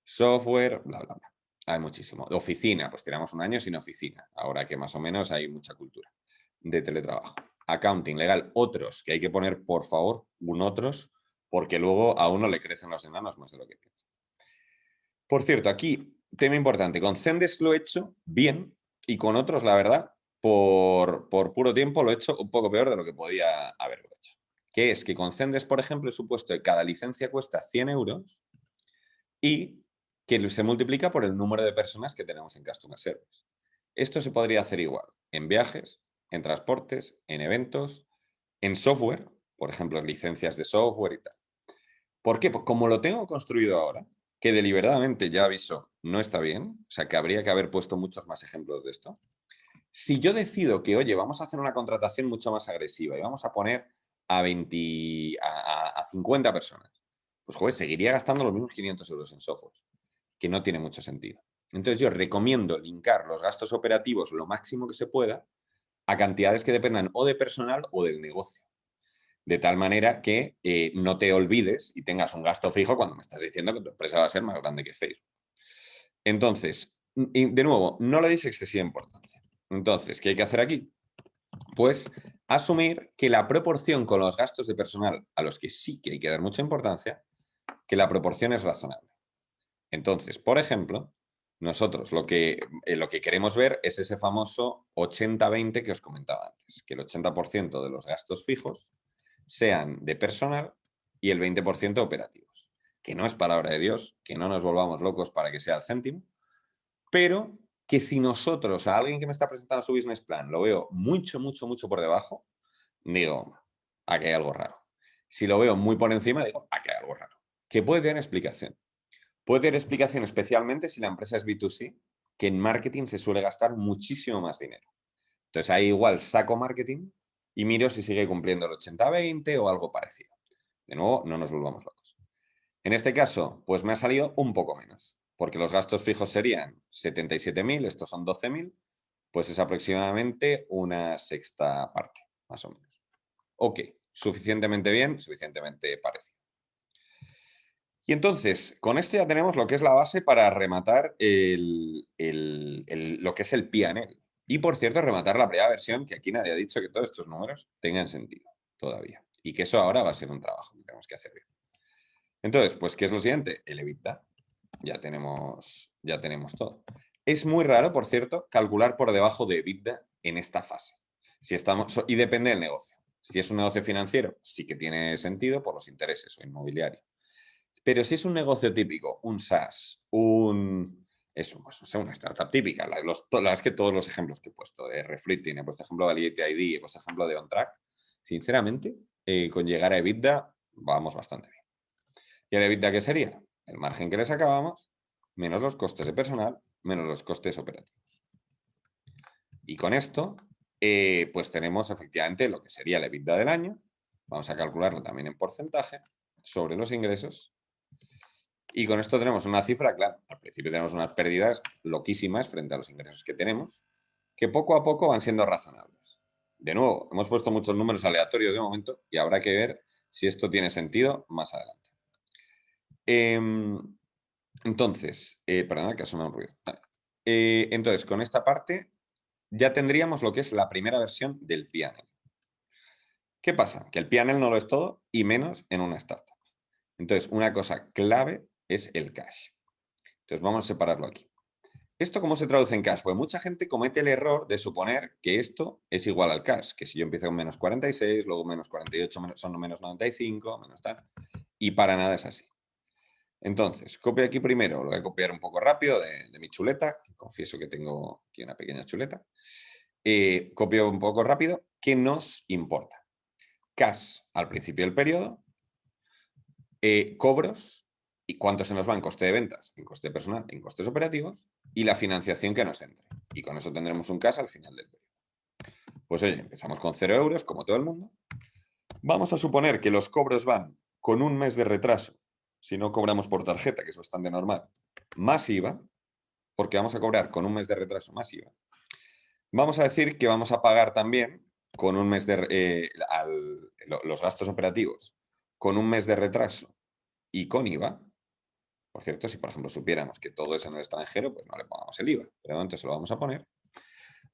Software, bla, bla, bla. Hay muchísimo. Oficina, pues tiramos un año sin oficina, ahora que más o menos hay mucha cultura de teletrabajo. Accounting, legal, otros, que hay que poner, por favor, un otros, porque luego a uno le crecen los enanos más de lo que piensa. Por cierto, aquí, tema importante, con Zendesk lo he hecho bien y con otros, la verdad, por puro tiempo lo he hecho un poco peor de lo que podía haberlo hecho. que es que con Zendesk, por ejemplo, he supuesto que cada licencia cuesta 100 euros y que se multiplica por el número de personas que tenemos en Customer Service. Esto se podría hacer igual en viajes, en transportes, en eventos, en software, por ejemplo, en licencias de software y tal. ¿Por qué? Pues como lo tengo construido ahora, que deliberadamente ya aviso, no está bien, o sea que habría que haber puesto muchos más ejemplos de esto. Si yo decido que, oye, vamos a hacer una contratación mucho más agresiva y vamos a poner a 20, a 50 personas, pues joder, seguiría gastando los mismos 500 euros en software, que no tiene mucho sentido. Entonces yo recomiendo linkar los gastos operativos lo máximo que se pueda a cantidades que dependan o de personal o del negocio. De tal manera que no te olvides y tengas un gasto fijo cuando me estás diciendo que tu empresa va a ser más grande que Facebook. Entonces, de nuevo, no le deis excesiva importancia. Entonces, ¿qué hay que hacer aquí? Pues asumir que la proporción con los gastos de personal a los que sí que hay que dar mucha importancia, que la proporción es razonable. Entonces, por ejemplo, nosotros lo que queremos ver es ese famoso 80-20 que os comentaba antes, que el 80% de los gastos fijos sean de personal y el 20% operativos. Que no es palabra de Dios, que no nos volvamos locos para que sea el céntimo, pero que si nosotros a alguien que me está presentando su business plan lo veo mucho, mucho, mucho por debajo, digo, aquí hay algo raro. Si lo veo muy por encima, digo, aquí hay algo raro. Que puede tener explicación. Puede tener explicación especialmente si la empresa es B2C, que en marketing se suele gastar muchísimo más dinero. Entonces ahí igual saco marketing y miro si sigue cumpliendo el 80-20 o algo parecido. De nuevo, no nos volvamos locos. En este caso, pues me ha salido un poco menos, porque los gastos fijos serían 77.000, estos son 12.000, pues es aproximadamente una sexta parte, más o menos. Ok, suficientemente bien, suficientemente parecido. Y entonces, con esto ya tenemos lo que es la base para rematar lo que es el P&L. Y por cierto, rematar la primera versión, que aquí nadie ha dicho que todos estos números tengan sentido todavía. Y que eso ahora va a ser un trabajo que tenemos que hacer bien. Entonces, pues, ¿qué es lo siguiente? El EBITDA. Ya tenemos todo. Es muy raro, por cierto, calcular por debajo de EBITDA en esta fase. Y depende del negocio. Si es un negocio financiero, sí que tiene sentido por los intereses o inmobiliario. Pero si es un negocio típico, un SaaS, pues, no sé, una startup típica, la verdad es que todos los ejemplos que he puesto de Reflecting, he puesto ejemplo de Validate ID, he puesto ejemplo de OnTrack, sinceramente, con llegar a EBITDA vamos bastante bien. ¿Y el EBITDA qué sería? El margen que le sacábamos, menos los costes de personal, menos los costes operativos. Y con esto, pues tenemos efectivamente lo que sería el EBITDA del año. Vamos a calcularlo también en porcentaje sobre los ingresos. Y con esto tenemos una cifra, claro, al principio tenemos unas pérdidas loquísimas frente a los ingresos que tenemos, que poco a poco van siendo razonables. De nuevo, hemos puesto muchos números aleatorios de momento y habrá que ver si esto tiene sentido más adelante. Entonces, perdona que ha sonado un ruido. Vale. Entonces, con esta parte ya tendríamos lo que es la primera versión del P&L. ¿Qué pasa? Que el P&L no lo es todo y menos en una startup. Entonces, una cosa clave es el cash. Entonces, vamos a separarlo aquí. ¿Esto cómo se traduce en cash? Pues mucha gente comete el error de suponer que esto es igual al cash, que si yo empiezo con menos 46, luego menos 48 son menos 95, menos tal, y para nada es así. Entonces, copio aquí primero, lo voy a copiar un poco rápido de mi chuleta, confieso que tengo aquí una pequeña chuleta. Copio un poco rápido, ¿qué nos importa? Cash al principio del periodo, cobros y cuánto se nos va en coste de ventas, en coste personal, en costes operativos y la financiación que nos entre. Y con eso tendremos un cash al final del periodo. Pues oye, empezamos con 0 euros, como todo el mundo. Vamos a suponer que los cobros van con un mes de retraso, si no cobramos por tarjeta, que es bastante normal, más IVA, porque vamos a cobrar con un mes de retraso más IVA. Vamos a decir que vamos a pagar también con un mes de los gastos operativos con un mes de retraso y con IVA. Por cierto, si por ejemplo supiéramos que todo es en el extranjero, pues no le pongamos el IVA, pero antes se lo vamos a poner.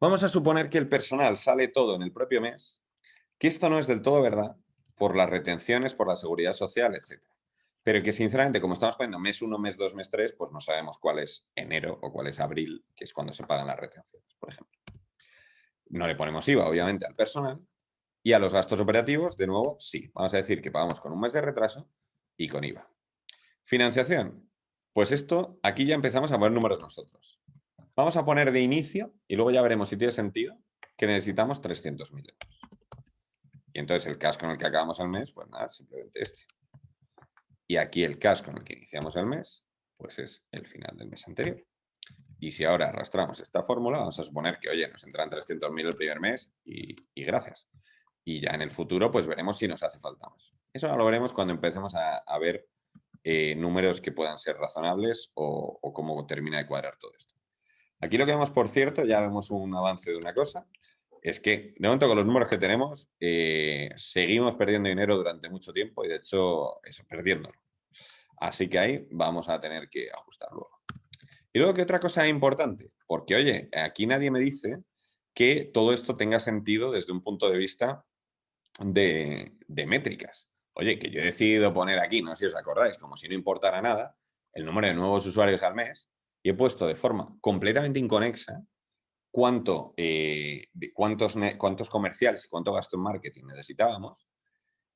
Vamos a suponer que el personal sale todo en el propio mes, que esto no es del todo verdad, por las retenciones, por la seguridad social, etc. Pero que sinceramente, como estamos poniendo mes 1, mes 2, mes 3, pues no sabemos cuál es enero o cuál es abril, que es cuando se pagan las retenciones, por ejemplo. No le ponemos IVA, obviamente, al personal. Y a los gastos operativos, de nuevo, sí. Vamos a decir que pagamos con un mes de retraso y con IVA. Financiación. Pues esto, aquí ya empezamos a poner números nosotros. Vamos a poner de inicio, y luego ya veremos si tiene sentido, que necesitamos 300.000 euros. Y entonces el cash con el que acabamos el mes, pues nada, simplemente este. Y aquí el cash con el que iniciamos el mes, pues es el final del mes anterior. Y si ahora arrastramos esta fórmula, vamos a suponer que, oye, nos entran 300.000 el primer mes y gracias. Y ya en el futuro, pues veremos si nos hace falta más. Eso lo veremos cuando empecemos a ver números que puedan ser razonables o cómo termina de cuadrar todo esto. Aquí lo que vemos, por cierto, ya vemos un avance de una cosa, es que de momento con los números que tenemos seguimos perdiendo dinero durante mucho tiempo y de hecho eso, perdiéndolo. Así que ahí vamos a tener que ajustar luego. Y luego, ¿qué otra cosa importante? Porque, oye, aquí nadie me dice que todo esto tenga sentido desde un punto de vista de métricas. Oye, que yo he decidido poner aquí, no sé si os acordáis, como si no importara nada, el número de nuevos usuarios al mes y he puesto de forma completamente inconexa cuántos comerciales y cuánto gasto en marketing necesitábamos.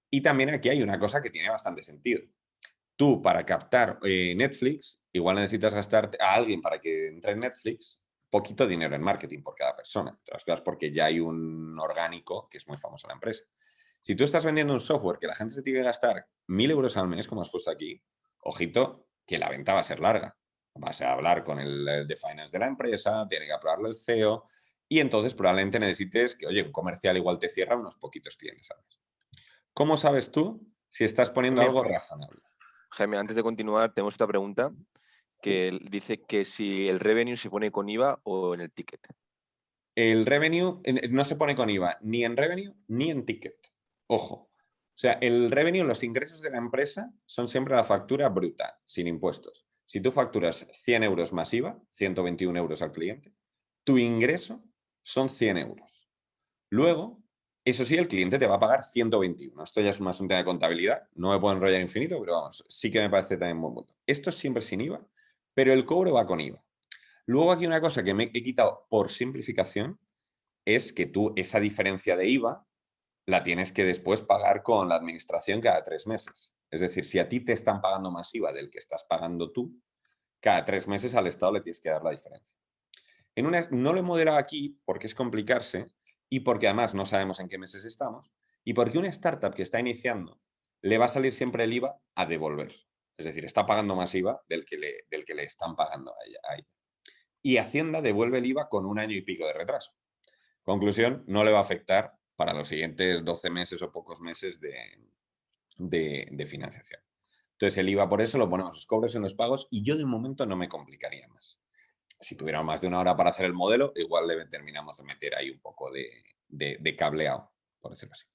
Y también aquí hay una cosa que tiene bastante sentido. Tú, para captar Netflix, igual necesitas gastar a alguien para que entre en Netflix poquito dinero en marketing por cada persona. Otras cosas porque ya hay un orgánico que es muy famoso en la empresa. Si tú estás vendiendo un software que la gente se tiene que gastar 1.000 euros al mes, como has puesto aquí, ojito, que la venta va a ser larga. Vas a hablar con el de finance de la empresa, tiene que aprobarlo el CEO y entonces probablemente necesites que, oye, un comercial igual te cierra unos poquitos clientes al mes. ¿Cómo sabes tú si estás poniendo Jaime, algo razonable? Jaime, antes de continuar, tenemos otra pregunta que dice que si el revenue se pone con IVA o en el ticket. El revenue no se pone con IVA ni en revenue ni en ticket. Ojo. O sea, el revenue, los ingresos de la empresa son siempre la factura bruta, sin impuestos. Si tú facturas 100 euros más IVA, 121 euros al cliente, tu ingreso son 100 euros. Luego, eso sí, el cliente te va a pagar 121. Esto ya es más un tema de contabilidad. No me puedo enrollar infinito, pero vamos, sí que me parece también buen punto. Esto es siempre sin IVA, pero el cobro va con IVA. Luego aquí una cosa que me he quitado por simplificación es que tú esa diferencia de IVA la tienes que después pagar con la administración cada 3 meses. Es decir, si a ti te están pagando más IVA del que estás pagando tú, cada 3 meses al Estado le tienes que dar la diferencia. No lo he modelado aquí porque es complicarse y porque además no sabemos en qué meses estamos y porque una startup que está iniciando le va a salir siempre el IVA a devolver. Es decir, está pagando más IVA del que le están pagando a ella. Y Hacienda devuelve el IVA con 1 año y pico de retraso. Conclusión, no le va a afectar para los siguientes 12 meses o pocos meses de financiación. Entonces el IVA por eso lo ponemos los cobros en los pagos y yo de momento no me complicaría más. Si tuviéramos más de 1 hora para hacer el modelo, igual le terminamos de meter ahí un poco de cableado, por decirlo así.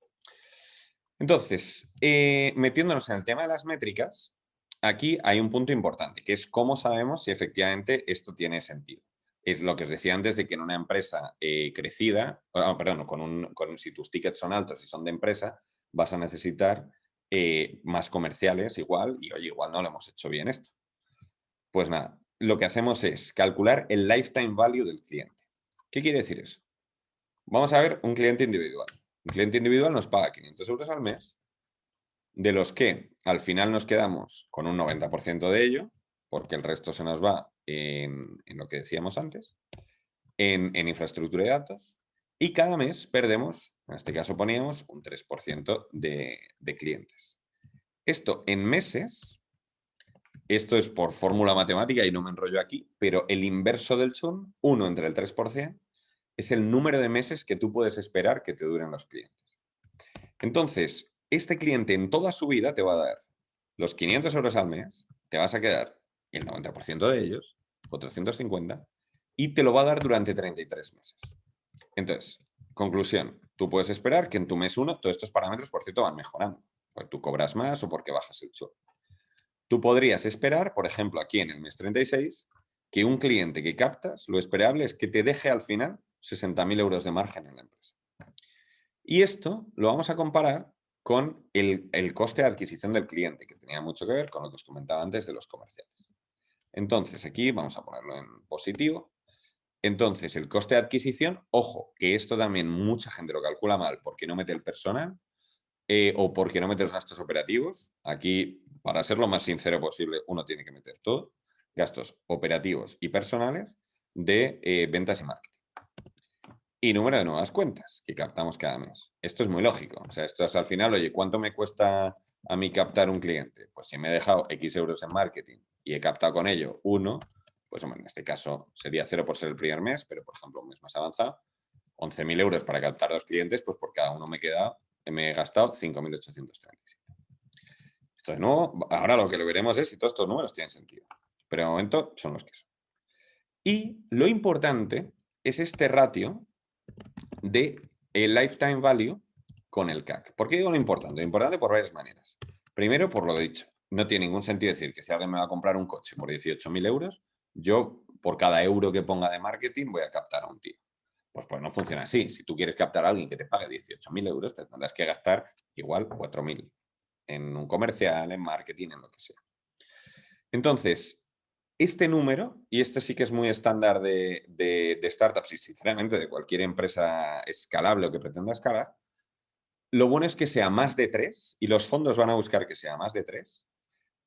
Entonces, metiéndonos en el tema de las métricas, aquí hay un punto importante, que es cómo sabemos si efectivamente esto tiene sentido. Es lo que os decía antes de que en una empresa crecida, si tus tickets son altos y son de empresa, vas a necesitar más comerciales igual, y oye, igual no lo hemos hecho bien esto. Pues nada, lo que hacemos es calcular el lifetime value del cliente. ¿Qué quiere decir eso? Vamos a ver un cliente individual. Un cliente individual nos paga 500 euros al mes, de los que al final nos quedamos con un 90% de ello, porque el resto se nos va en lo que decíamos antes, en infraestructura de datos, y cada mes perdemos, en este caso poníamos, un 3% de clientes. Esto en meses, esto es por fórmula matemática y no me enrollo aquí, pero el inverso del churn, 1 entre el 3%, es el número de meses que tú puedes esperar que te duren los clientes. Entonces, este cliente en toda su vida te va a dar los 500 euros al mes, te vas a quedar el 90% de ellos, 450, y te lo va a dar durante 33 meses. Entonces, conclusión, tú puedes esperar que en tu mes 1 todos estos parámetros, por cierto, van mejorando, porque tú cobras más o porque bajas el churn. Tú podrías esperar, por ejemplo, aquí en el mes 36, que un cliente que captas, lo esperable es que te deje al final 60.000 euros de margen en la empresa. Y esto lo vamos a comparar con el coste de adquisición del cliente, que tenía mucho que ver con lo que os comentaba antes de los comerciales. Entonces, aquí vamos a ponerlo en positivo. Entonces, el coste de adquisición, ojo, que esto también mucha gente lo calcula mal porque no mete el personal o porque no mete los gastos operativos. Aquí, para ser lo más sincero posible, uno tiene que meter todo, gastos operativos y personales de ventas y marketing. Y número de nuevas cuentas que captamos cada mes. Esto es muy lógico. O sea, esto es al final, oye, ¿cuánto me cuesta a mí captar un cliente? Pues si me he dejado X euros en marketing y he captado con ello 1, pues hombre, en este caso sería 0 por ser el primer mes, pero por ejemplo un mes más avanzado, 11.000 euros para captar 2 clientes, pues por cada uno me he gastado 5.837. Esto de nuevo, ahora lo que lo veremos es si todos estos números tienen sentido. Pero de momento son los que son. Y lo importante es este ratio de el lifetime value con el CAC. ¿Por qué digo lo importante? Lo importante por varias maneras. Primero, por lo dicho, no tiene ningún sentido decir que si alguien me va a comprar un coche por 18.000 euros, yo por cada euro que ponga de marketing voy a captar a un tío. Pues no funciona así. Si tú quieres captar a alguien que te pague 18.000 euros, te tendrás que gastar igual 4.000 en un comercial, en marketing, en lo que sea. Entonces, este número, y esto sí que es muy estándar de startups y sinceramente de cualquier empresa escalable o que pretenda escalar, lo bueno es que sea más de 3 y los fondos van a buscar que sea más de 3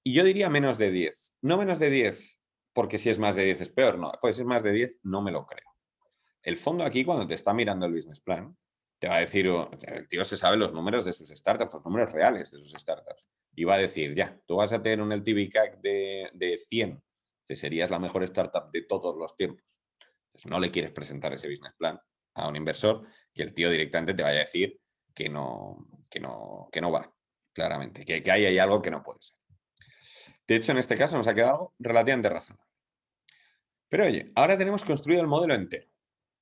y yo diría menos de 10. No menos de 10 porque si es más de 10 es peor, no, pues si es más de 10 no me lo creo. El fondo aquí cuando te está mirando el business plan te va a decir, el tío se sabe los números de sus startups, los números reales de sus startups y va a decir, ya, tú vas a tener un LTV CAC de 100, que serías la mejor startup de todos los tiempos. Entonces, no le quieres presentar ese business plan a un inversor que el tío directamente te vaya a decir que no va, claramente, que hay algo que no puede ser. De hecho, en este caso nos ha quedado relativamente razonable. Pero oye, ahora tenemos construido el modelo entero.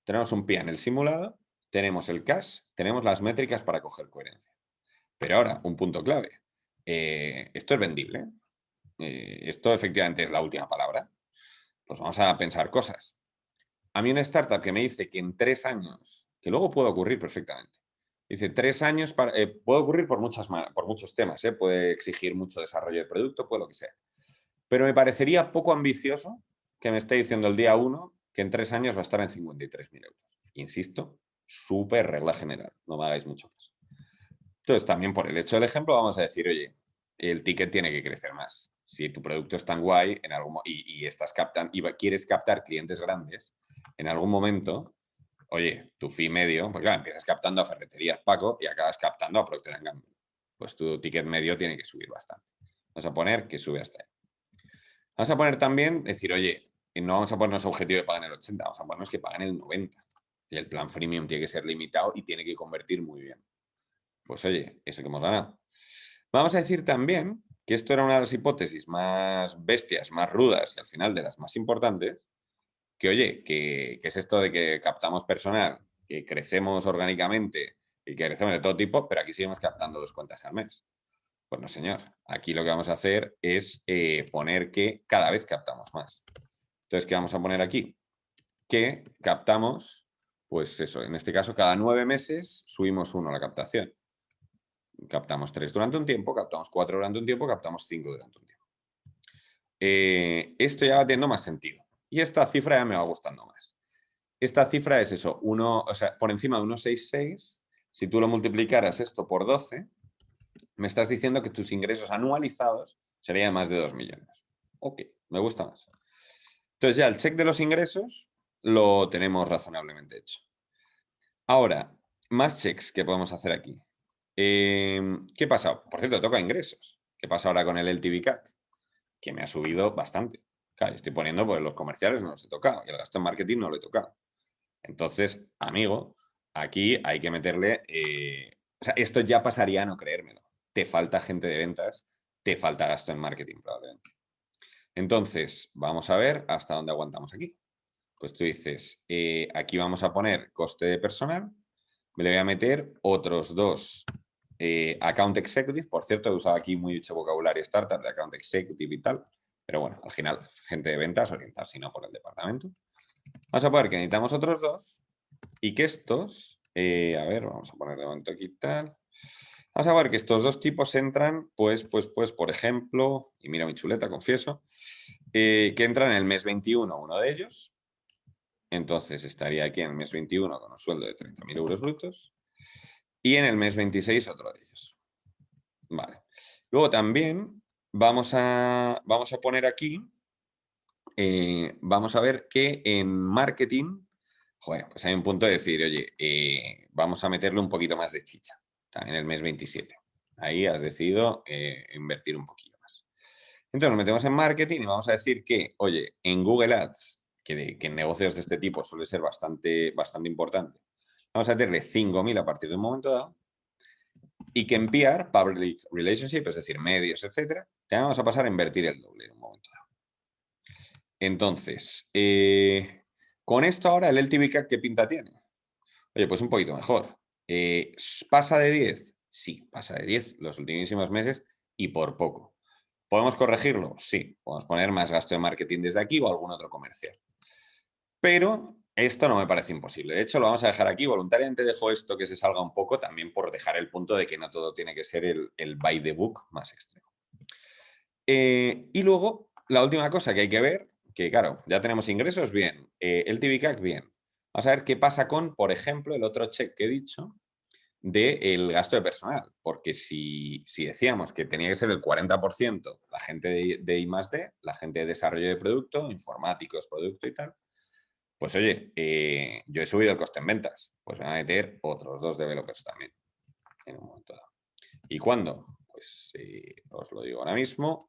Tenemos un P&L simulado, tenemos el cash, tenemos las métricas para coger coherencia. Pero ahora, un punto clave. ¿Esto es vendible? ¿Esto efectivamente es la última palabra? Pues vamos a pensar cosas. A mí una startup que me dice que en 3 años, que luego puede ocurrir perfectamente, dice 3 años, puede ocurrir por muchos temas, puede exigir mucho desarrollo de producto, puede lo que sea. Pero me parecería poco ambicioso que me esté diciendo el día 1 que en 3 años va a estar en 53.000 euros. Insisto, súper regla general, no me hagáis mucho caso. Entonces, también por el hecho del ejemplo, vamos a decir, oye, el ticket tiene que crecer más. Si tu producto es tan guay y estás captando y quieres captar clientes grandes, en algún momento, oye, tu fee medio, porque claro, empiezas captando a ferreterías Paco y acabas captando a Procter & Gamble. Pues tu ticket medio tiene que subir bastante. Vamos a poner que sube hasta ahí. Vamos a poner también, decir, oye, no vamos a ponernos objetivo de pagar el 80, vamos a ponernos que pagan el 90. Y el plan freemium tiene que ser limitado y tiene que convertir muy bien. Pues oye, eso que hemos ganado. Vamos a decir también que esto era una de las hipótesis más bestias, más rudas y al final de las más importantes, que oye, que es esto de que captamos personal, que crecemos orgánicamente y que crecemos de todo tipo, pero aquí seguimos captando 2 cuentas al mes. Pues no, señor. Aquí lo que vamos a hacer es poner que cada vez captamos más. Entonces, ¿qué vamos a poner aquí? Que captamos, pues eso, en este caso, cada 9 meses subimos 1 la captación. Captamos 3 durante un tiempo, captamos 4 durante un tiempo, captamos 5 durante un tiempo. Esto ya va teniendo más sentido. Y esta cifra ya me va gustando más. Esta cifra es eso, o sea, por encima de 1,66, si tú lo multiplicaras esto por 12, me estás diciendo que tus ingresos anualizados serían más de 2 millones. Ok, me gusta más. Entonces ya el check de los ingresos lo tenemos razonablemente hecho. Ahora, más checks que podemos hacer aquí. ¿Qué pasa? Por cierto, toca ingresos. ¿Qué pasa ahora con el LTV CAC? Que me ha subido bastante. Claro, estoy poniendo, pues los comerciales no los he tocado y el gasto en marketing no lo he tocado. Entonces, amigo, aquí hay que meterle... o sea, esto ya pasaría a no creérmelo. Te falta gente de ventas, te falta gasto en marketing probablemente. Entonces, vamos a ver hasta dónde aguantamos aquí. Pues tú dices, aquí vamos a poner coste de personal, me le voy a meter otros 2 account executive, por cierto, he usado aquí mucho vocabulario startup de account executive y tal, pero bueno, al final, gente de ventas orientada, si no por el departamento. Vamos a poner que necesitamos otros 2 y que estos, a ver, vamos a poner de momento aquí tal. Vamos a ver que estos 2 tipos entran, pues, por ejemplo, y mira mi chuleta, confieso, que entran en el mes 21 uno de ellos, Entonces estaría aquí en el mes 21 con un sueldo de 30.000 euros brutos y en el mes 26 otro de ellos. Vale. Luego también vamos a poner aquí, vamos a ver que en marketing, joder, pues hay un punto de decir, oye, vamos a meterle un poquito más de chicha, también el mes 27. Ahí has decidido invertir un poquillo más. Entonces nos metemos en marketing y vamos a decir que, oye, en Google Ads, que en negocios de este tipo suele ser bastante importante, vamos a meterle 5.000 a partir de un momento dado y que en PR, Public Relationship, es decir, medios, etcétera, te vamos a pasar a invertir el doble en un momento dado. Entonces, con esto ahora el LTV CAC, ¿qué pinta tiene? Oye, pues un poquito mejor. ¿Pasa de 10? Sí, pasa de 10 los ultimísimos meses y por poco. ¿Podemos corregirlo? Sí. Podemos poner más gasto de marketing desde aquí o algún otro comercial. Pero esto no me parece imposible. De hecho, lo vamos a dejar aquí. Voluntariamente dejo esto que se salga un poco también por dejar el punto de que no todo tiene que ser el by the book más extremo. Y luego, la última cosa que hay que ver, que claro, ya tenemos ingresos, bien. El TVCAC, bien. Vamos a ver qué pasa con, por ejemplo, el otro check que he dicho del gasto de personal. Porque si decíamos que tenía que ser el 40% la gente de I+D, la gente de desarrollo de producto, informáticos, producto y tal, pues oye, yo he subido el coste en ventas, pues me voy a meter otros 2 developers también en un momento dado. ¿Y cuándo? Pues os lo digo ahora mismo.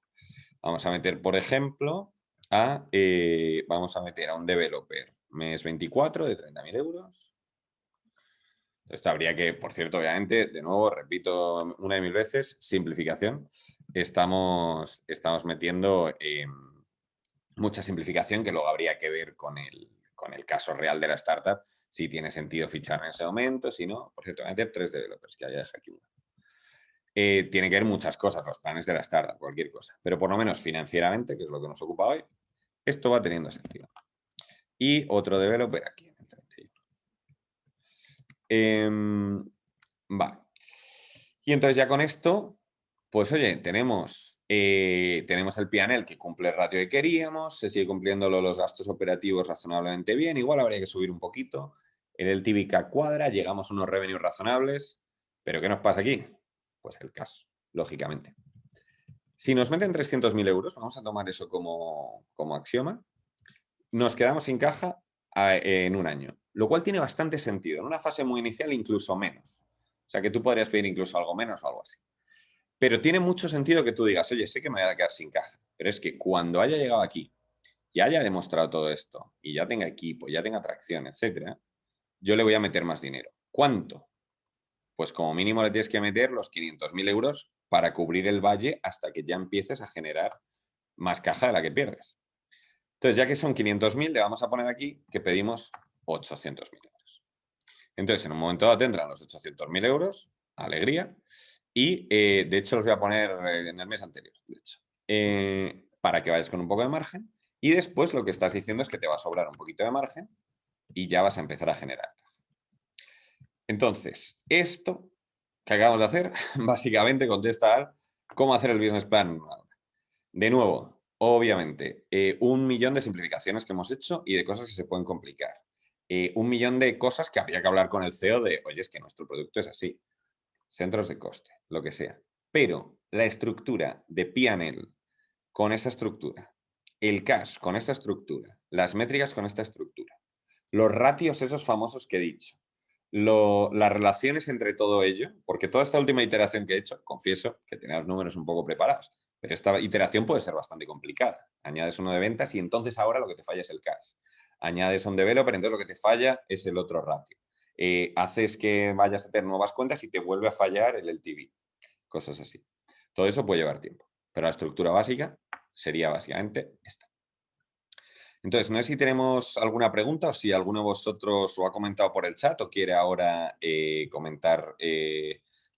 Vamos a meter, por ejemplo, vamos a meter a un developer mes 24 de 30.000 euros. Esto habría que, por cierto, obviamente, de nuevo, repito una y mil veces, simplificación. Estamos metiendo mucha simplificación que luego habría que ver con el caso real de la startup, si tiene sentido fichar en ese momento, si no, por cierto, voy a meter 3 developers, que haya dejado aquí uno. Tiene que ver muchas cosas, los planes de la startup, cualquier cosa, pero por lo menos financieramente, que es lo que nos ocupa hoy, esto va teniendo sentido. Y otro developer aquí en el 31. Vale. Y entonces ya con esto, pues oye, tenemos el P&L que cumple el ratio que queríamos, se sigue cumpliendo los gastos operativos razonablemente bien, igual habría que subir un poquito. El LTV CAC cuadra, llegamos a unos revenues razonables, pero ¿qué nos pasa aquí? Pues el caso, lógicamente. Si nos meten 300.000 euros, vamos a tomar eso como axioma, nos quedamos sin caja en un año, lo cual tiene bastante sentido. En una fase muy inicial, incluso menos. O sea, que tú podrías pedir incluso algo menos o algo así. Pero tiene mucho sentido que tú digas, oye, sé que me voy a quedar sin caja, pero es que cuando haya llegado aquí, ya haya demostrado todo esto y ya tenga equipo, ya tenga tracción, etcétera, yo le voy a meter más dinero. ¿Cuánto? Pues como mínimo le tienes que meter los 500.000 euros para cubrir el valle hasta que ya empieces a generar más caja de la que pierdes. Entonces, ya que son 500.000, le vamos a poner aquí que pedimos 800.000 euros. Entonces, en un momento dado tendrán los 800.000 euros, alegría, y de hecho los voy a poner en el mes anterior, de hecho, para que vayas con un poco de margen. Y después lo que estás diciendo es que te va a sobrar un poquito de margen y ya vas a empezar a generar. Entonces, esto que acabamos de hacer, básicamente contesta al cómo hacer el business plan. De nuevo, obviamente, 1.000.000 de simplificaciones que hemos hecho y de cosas que se pueden complicar. 1.000.000 de cosas que habría que hablar con el CEO de, oye, es que nuestro producto es así. Centros de coste, lo que sea. Pero la estructura de P&L con esa estructura, el cash con esta estructura, las métricas con esta estructura, los ratios esos famosos que he dicho, las relaciones entre todo ello, porque toda esta última iteración que he hecho, confieso que tenía los números un poco preparados, pero esta iteración puede ser bastante complicada. Añades uno de ventas y entonces ahora lo que te falla es el cash. Añades un developer, entonces lo que te falla es el otro ratio. Haces que vayas a tener nuevas cuentas y te vuelve a fallar el LTV. Cosas así. Todo eso puede llevar tiempo, pero la estructura básica sería básicamente esta. Entonces, no sé si tenemos alguna pregunta o si alguno de vosotros lo ha comentado por el chat o quiere ahora comentar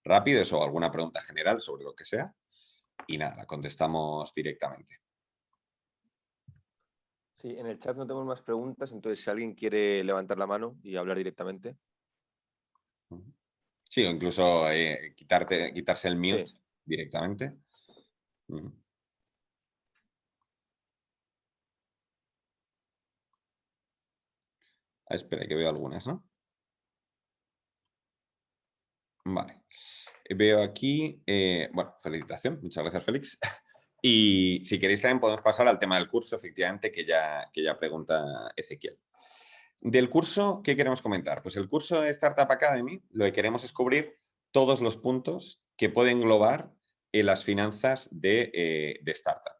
rápido eso o alguna pregunta general sobre lo que sea. Y nada, la contestamos directamente. Sí, en el chat no tenemos más preguntas, entonces si alguien quiere levantar la mano y hablar directamente. Sí, o incluso quitarse el mute Sí. directamente. Espera, que veo algunas, ¿no? Vale. Veo aquí, bueno, felicitación, muchas gracias, Félix. Y si queréis también podemos pasar al tema del curso, efectivamente, que ya pregunta Ezequiel. Del curso, ¿qué queremos comentar? Pues el curso de Startup Academy lo que queremos es cubrir todos los puntos que pueden englobar en las finanzas de startup.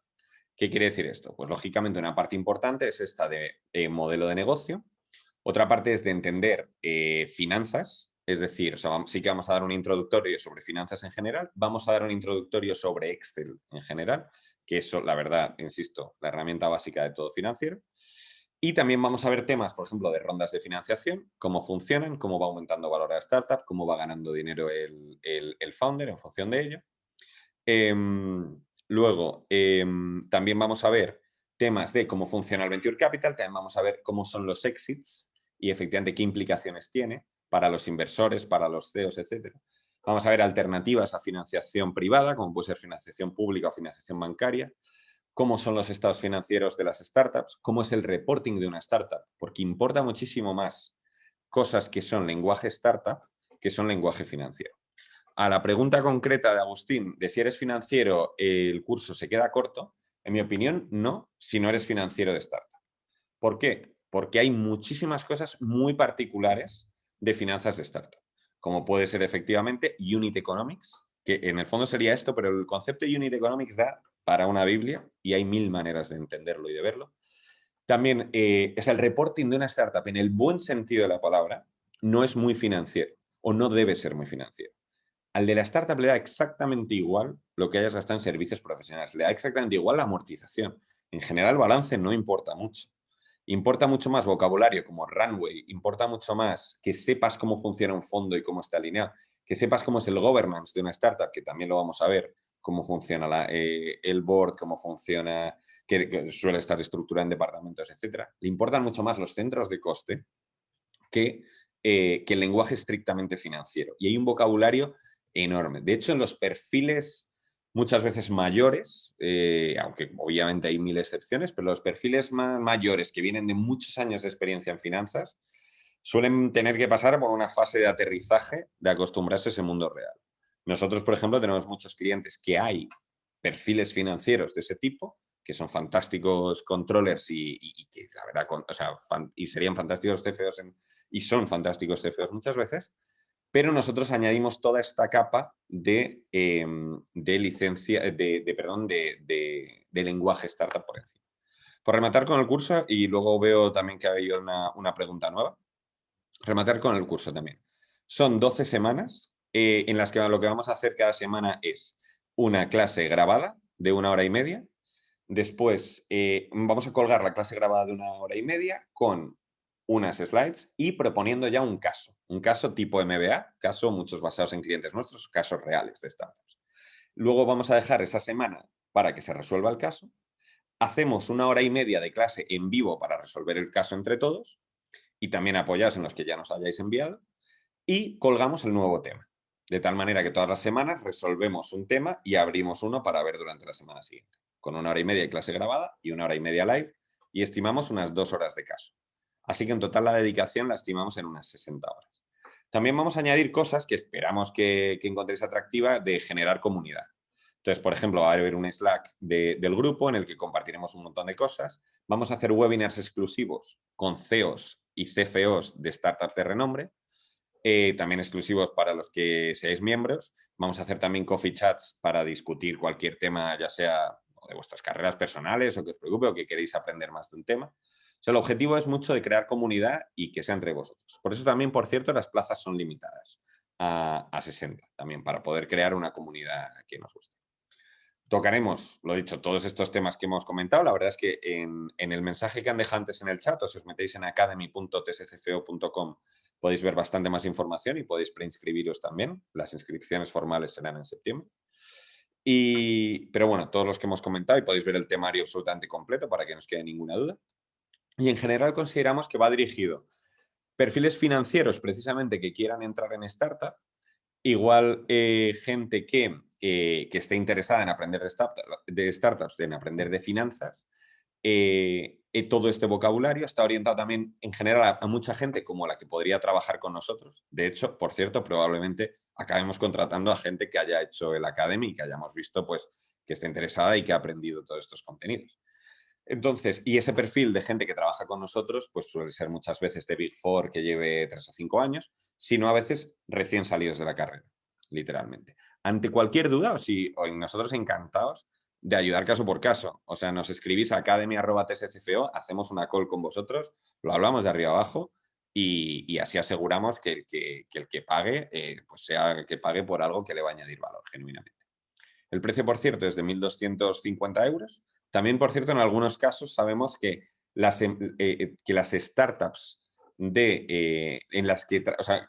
¿Qué quiere decir esto? Pues lógicamente una parte importante es esta de modelo de negocio. Otra parte es de entender finanzas, es decir, o sea, sí que vamos a dar un introductorio sobre finanzas en general, vamos a dar un introductorio sobre Excel en general, que eso, la verdad, insisto, la herramienta básica de todo financiero. Y también vamos a ver temas, por ejemplo, de rondas de financiación, cómo funcionan, cómo va aumentando valor a la startup, cómo va ganando dinero el founder en función de ello. Luego, también vamos a ver temas de cómo funciona el Venture Capital, también vamos a ver cómo son los exits y efectivamente qué implicaciones tiene para los inversores, para los CEOs, etc. Vamos a ver alternativas a financiación privada, como puede ser financiación pública o financiación bancaria, cómo son los estados financieros de las startups, cómo es el reporting de una startup, porque importa muchísimo más cosas que son lenguaje startup que son lenguaje financiero. A la pregunta concreta de Agustín de si eres financiero, el curso se queda corto. En mi opinión, no, si no eres financiero de startup. ¿Por qué? Porque hay muchísimas cosas muy particulares de finanzas de startup, como puede ser efectivamente Unit Economics, que en el fondo sería esto, pero el concepto de Unit Economics da para una Biblia y hay mil maneras de entenderlo y de verlo. También es el reporting de una startup en el buen sentido de la palabra, no es muy financiero o no debe ser muy financiero. Al de la startup le da exactamente igual lo que hayas gastado en servicios profesionales, le da exactamente igual la amortización. En general, el balance no importa mucho. Importa mucho más vocabulario como runway, importa mucho más que sepas cómo funciona un fondo y cómo está alineado, que sepas cómo es el governance de una startup, que también lo vamos a ver, cómo funciona el board, cómo funciona, que suele estar estructurado en departamentos, etc. Le importan mucho más los centros de coste que el lenguaje estrictamente financiero. Y hay un vocabulario enorme. De hecho, en los perfiles muchas veces mayores, aunque obviamente hay mil excepciones, pero los perfiles más mayores que vienen de muchos años de experiencia en finanzas suelen tener que pasar por una fase de aterrizaje de acostumbrarse a ese mundo real. Nosotros, por ejemplo, tenemos muchos clientes que hay perfiles financieros de ese tipo, que son fantásticos controllers y que la verdad, o sea, y serían fantásticos CFOs y son fantásticos CFOs muchas veces, pero nosotros añadimos toda esta capa de licencia, perdón, de lenguaje startup por encima. Por rematar con el curso, y luego veo también que hay una pregunta nueva, rematar con el curso también. Son 12 semanas en las que lo que vamos a hacer cada semana es una clase grabada de 1 hora y media. Después vamos a colgar la clase grabada de 1 hora y media con unas slides y proponiendo ya un caso tipo MBA, caso muchos basados en clientes nuestros, casos reales de startups. Luego vamos a dejar esa semana para que se resuelva el caso. Hacemos 1 hora y media de clase en vivo para resolver el caso entre todos y también apoyados en los que ya nos hayáis enviado y colgamos el nuevo tema. De tal manera que todas las semanas resolvemos un tema y abrimos uno para ver durante la semana siguiente, con 1 hora y media de clase grabada y 1 hora y media live, y estimamos unas 2 horas de caso. Así que en total la dedicación la estimamos en unas 60 horas. También vamos a añadir cosas que esperamos que encontréis atractiva de generar comunidad. Entonces, por ejemplo, va a haber un Slack del grupo en el que compartiremos un montón de cosas. Vamos a hacer webinars exclusivos con CEOs y CFOs de startups de renombre, también exclusivos para los que seáis miembros. Vamos a hacer también coffee chats para discutir cualquier tema, ya sea de vuestras carreras personales o que os preocupe o que queréis aprender más de un tema. O sea, el objetivo es mucho de crear comunidad y que sea entre vosotros. Por eso también, por cierto, las plazas son limitadas a 60, también para poder crear una comunidad que nos guste. Tocaremos, lo dicho, todos estos temas que hemos comentado. La verdad es que en el mensaje que han dejado antes en el chat, o si os metéis en academy.tscfo.com, podéis ver bastante más información y podéis preinscribiros también. Las inscripciones formales serán en septiembre. Pero bueno, todos los que hemos comentado y podéis ver el temario absolutamente completo para que no os quede ninguna duda. Y en general consideramos que va dirigido perfiles financieros precisamente que quieran entrar en startup, igual gente que esté interesada en aprender de startups, en aprender de finanzas, todo este vocabulario está orientado también en general a mucha gente como la que podría trabajar con nosotros. De hecho, por cierto, probablemente acabemos contratando a gente que haya hecho el Academy y que hayamos visto pues, que esté interesada y que ha aprendido todos estos contenidos. Entonces, y ese perfil de gente que trabaja con nosotros, pues suele ser muchas veces de Big Four que lleve 3 o 5 años, sino a veces recién salidos de la carrera, literalmente. Ante cualquier duda, o nosotros encantados de ayudar caso por caso. O sea, nos escribís a academy@tscfo, hacemos una call con vosotros, lo hablamos de arriba abajo y así aseguramos que el que pague, pues sea el que pague por algo que le va a añadir valor, genuinamente. El precio, por cierto, es de 1.250 euros. También, por cierto, en algunos casos sabemos que las startups en las que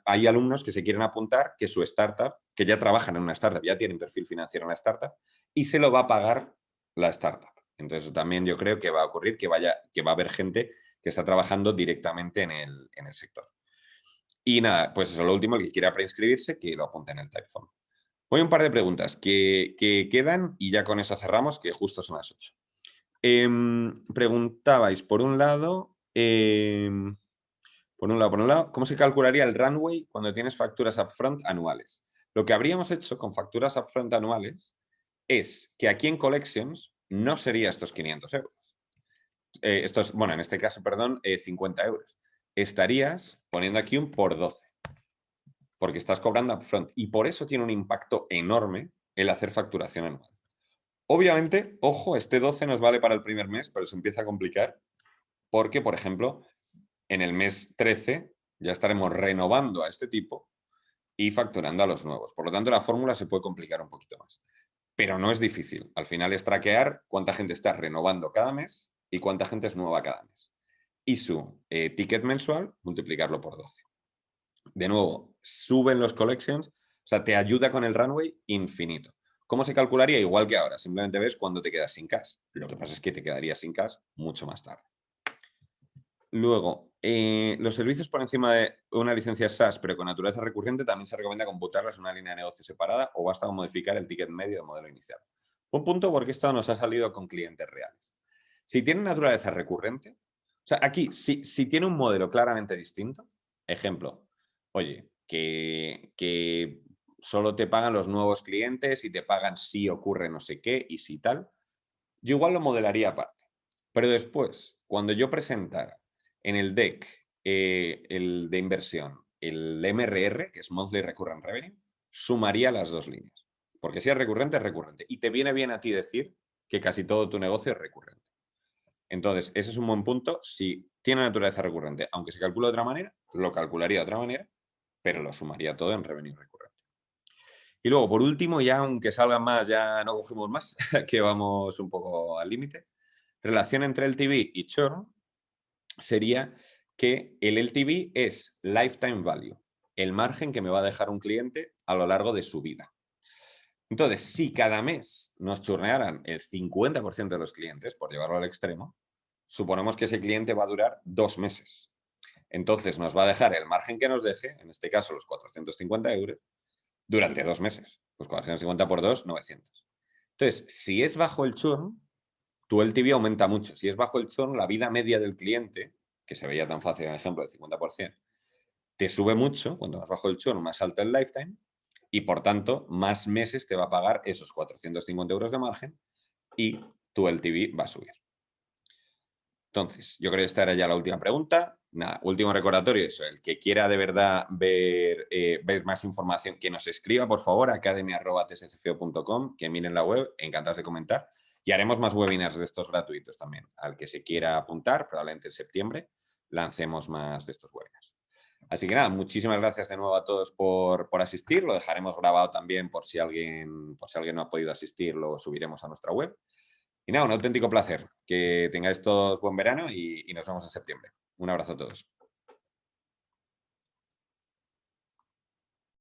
hay alumnos que se quieren apuntar que su startup, que ya trabajan en una startup, ya tienen perfil financiero en la startup y se lo va a pagar la startup. Entonces, también yo creo que va a ocurrir que va a haber gente que está trabajando directamente en el sector. Y nada, pues eso, lo último, el que quiera preinscribirse, que lo apunte en el Typeform. Voy a un par de preguntas que quedan y ya con eso cerramos, que justo son las 8. Preguntabais, por un lado, ¿cómo se calcularía el runway cuando tienes facturas upfront anuales? Lo que habríamos hecho con facturas upfront anuales es que aquí en Collections no sería estos 500 euros. Bueno, en este caso, perdón, 50 euros. Estarías poniendo aquí un por 12, porque estás cobrando upfront y por eso tiene un impacto enorme el hacer facturación anual. Obviamente, ojo, este 12 nos vale para el primer mes, pero se empieza a complicar porque, por ejemplo, en el mes 13 ya estaremos renovando a este tipo y facturando a los nuevos. Por lo tanto, la fórmula se puede complicar un poquito más. Pero no es difícil. Al final es traquear cuánta gente está renovando cada mes y cuánta gente es nueva cada mes. Y su ticket mensual, multiplicarlo por 12. De nuevo, suben los collections, o sea, te ayuda con el runway infinito. ¿Cómo se calcularía? Igual que ahora, simplemente ves cuándo te quedas sin cash. Lo que pasa es que te quedarías sin cash mucho más tarde. Luego, los servicios por encima de una licencia SaaS, pero con naturaleza recurrente, también se recomienda computarlas en una línea de negocio separada o basta con modificar el ticket medio del modelo inicial. Un punto porque esto nos ha salido con clientes reales. Si tiene naturaleza recurrente, o sea, aquí, si tiene un modelo claramente distinto, ejemplo, oye, que solo te pagan los nuevos clientes y te pagan si ocurre no sé qué y si tal, yo igual lo modelaría aparte. Pero después, cuando yo presentara en el deck el de inversión, el MRR, que es Monthly Recurrent Revenue, sumaría las dos líneas. Porque si es recurrente, es recurrente. Y te viene bien a ti decir que casi todo tu negocio es recurrente. Entonces, ese es un buen punto. Si tiene naturaleza recurrente, aunque se calcule de otra manera, lo calcularía de otra manera, pero lo sumaría todo en revenue recurrente. Y luego, por último, ya aunque salgan más, ya no cogemos más, que vamos un poco al límite. Relación entre LTV y churn sería que el LTV es lifetime value, el margen que me va a dejar un cliente a lo largo de su vida. Entonces, si cada mes nos churnearan el 50% de los clientes, por llevarlo al extremo, suponemos que ese cliente va a durar 2 meses. Entonces, nos va a dejar el margen que nos deje, en este caso los 450 euros, durante 2 meses. Pues 450 por 2, 900. Entonces, si es bajo el churn, tu LTV aumenta mucho. Si es bajo el churn, la vida media del cliente, que se veía tan fácil en el ejemplo del 50%, te sube mucho. Cuanto más bajo el churn, más alto el lifetime. Y por tanto, más meses te va a pagar esos 450 euros de margen y tu LTV va a subir. Entonces, yo creo que esta era ya la última pregunta. Nada, último recordatorio, eso, el que quiera de verdad ver más información, que nos escriba, por favor, a academy@tscfo.com, que miren la web, encantados de comentar. Y haremos más webinars de estos gratuitos también. Al que se quiera apuntar, probablemente en septiembre, lancemos más de estos webinars. Así que nada, muchísimas gracias de nuevo a todos por asistir. Lo dejaremos grabado también por si alguien no ha podido asistir, lo subiremos a nuestra web. Y nada, un auténtico placer. Que tengáis todos buen verano y nos vemos en septiembre. Un abrazo a todos.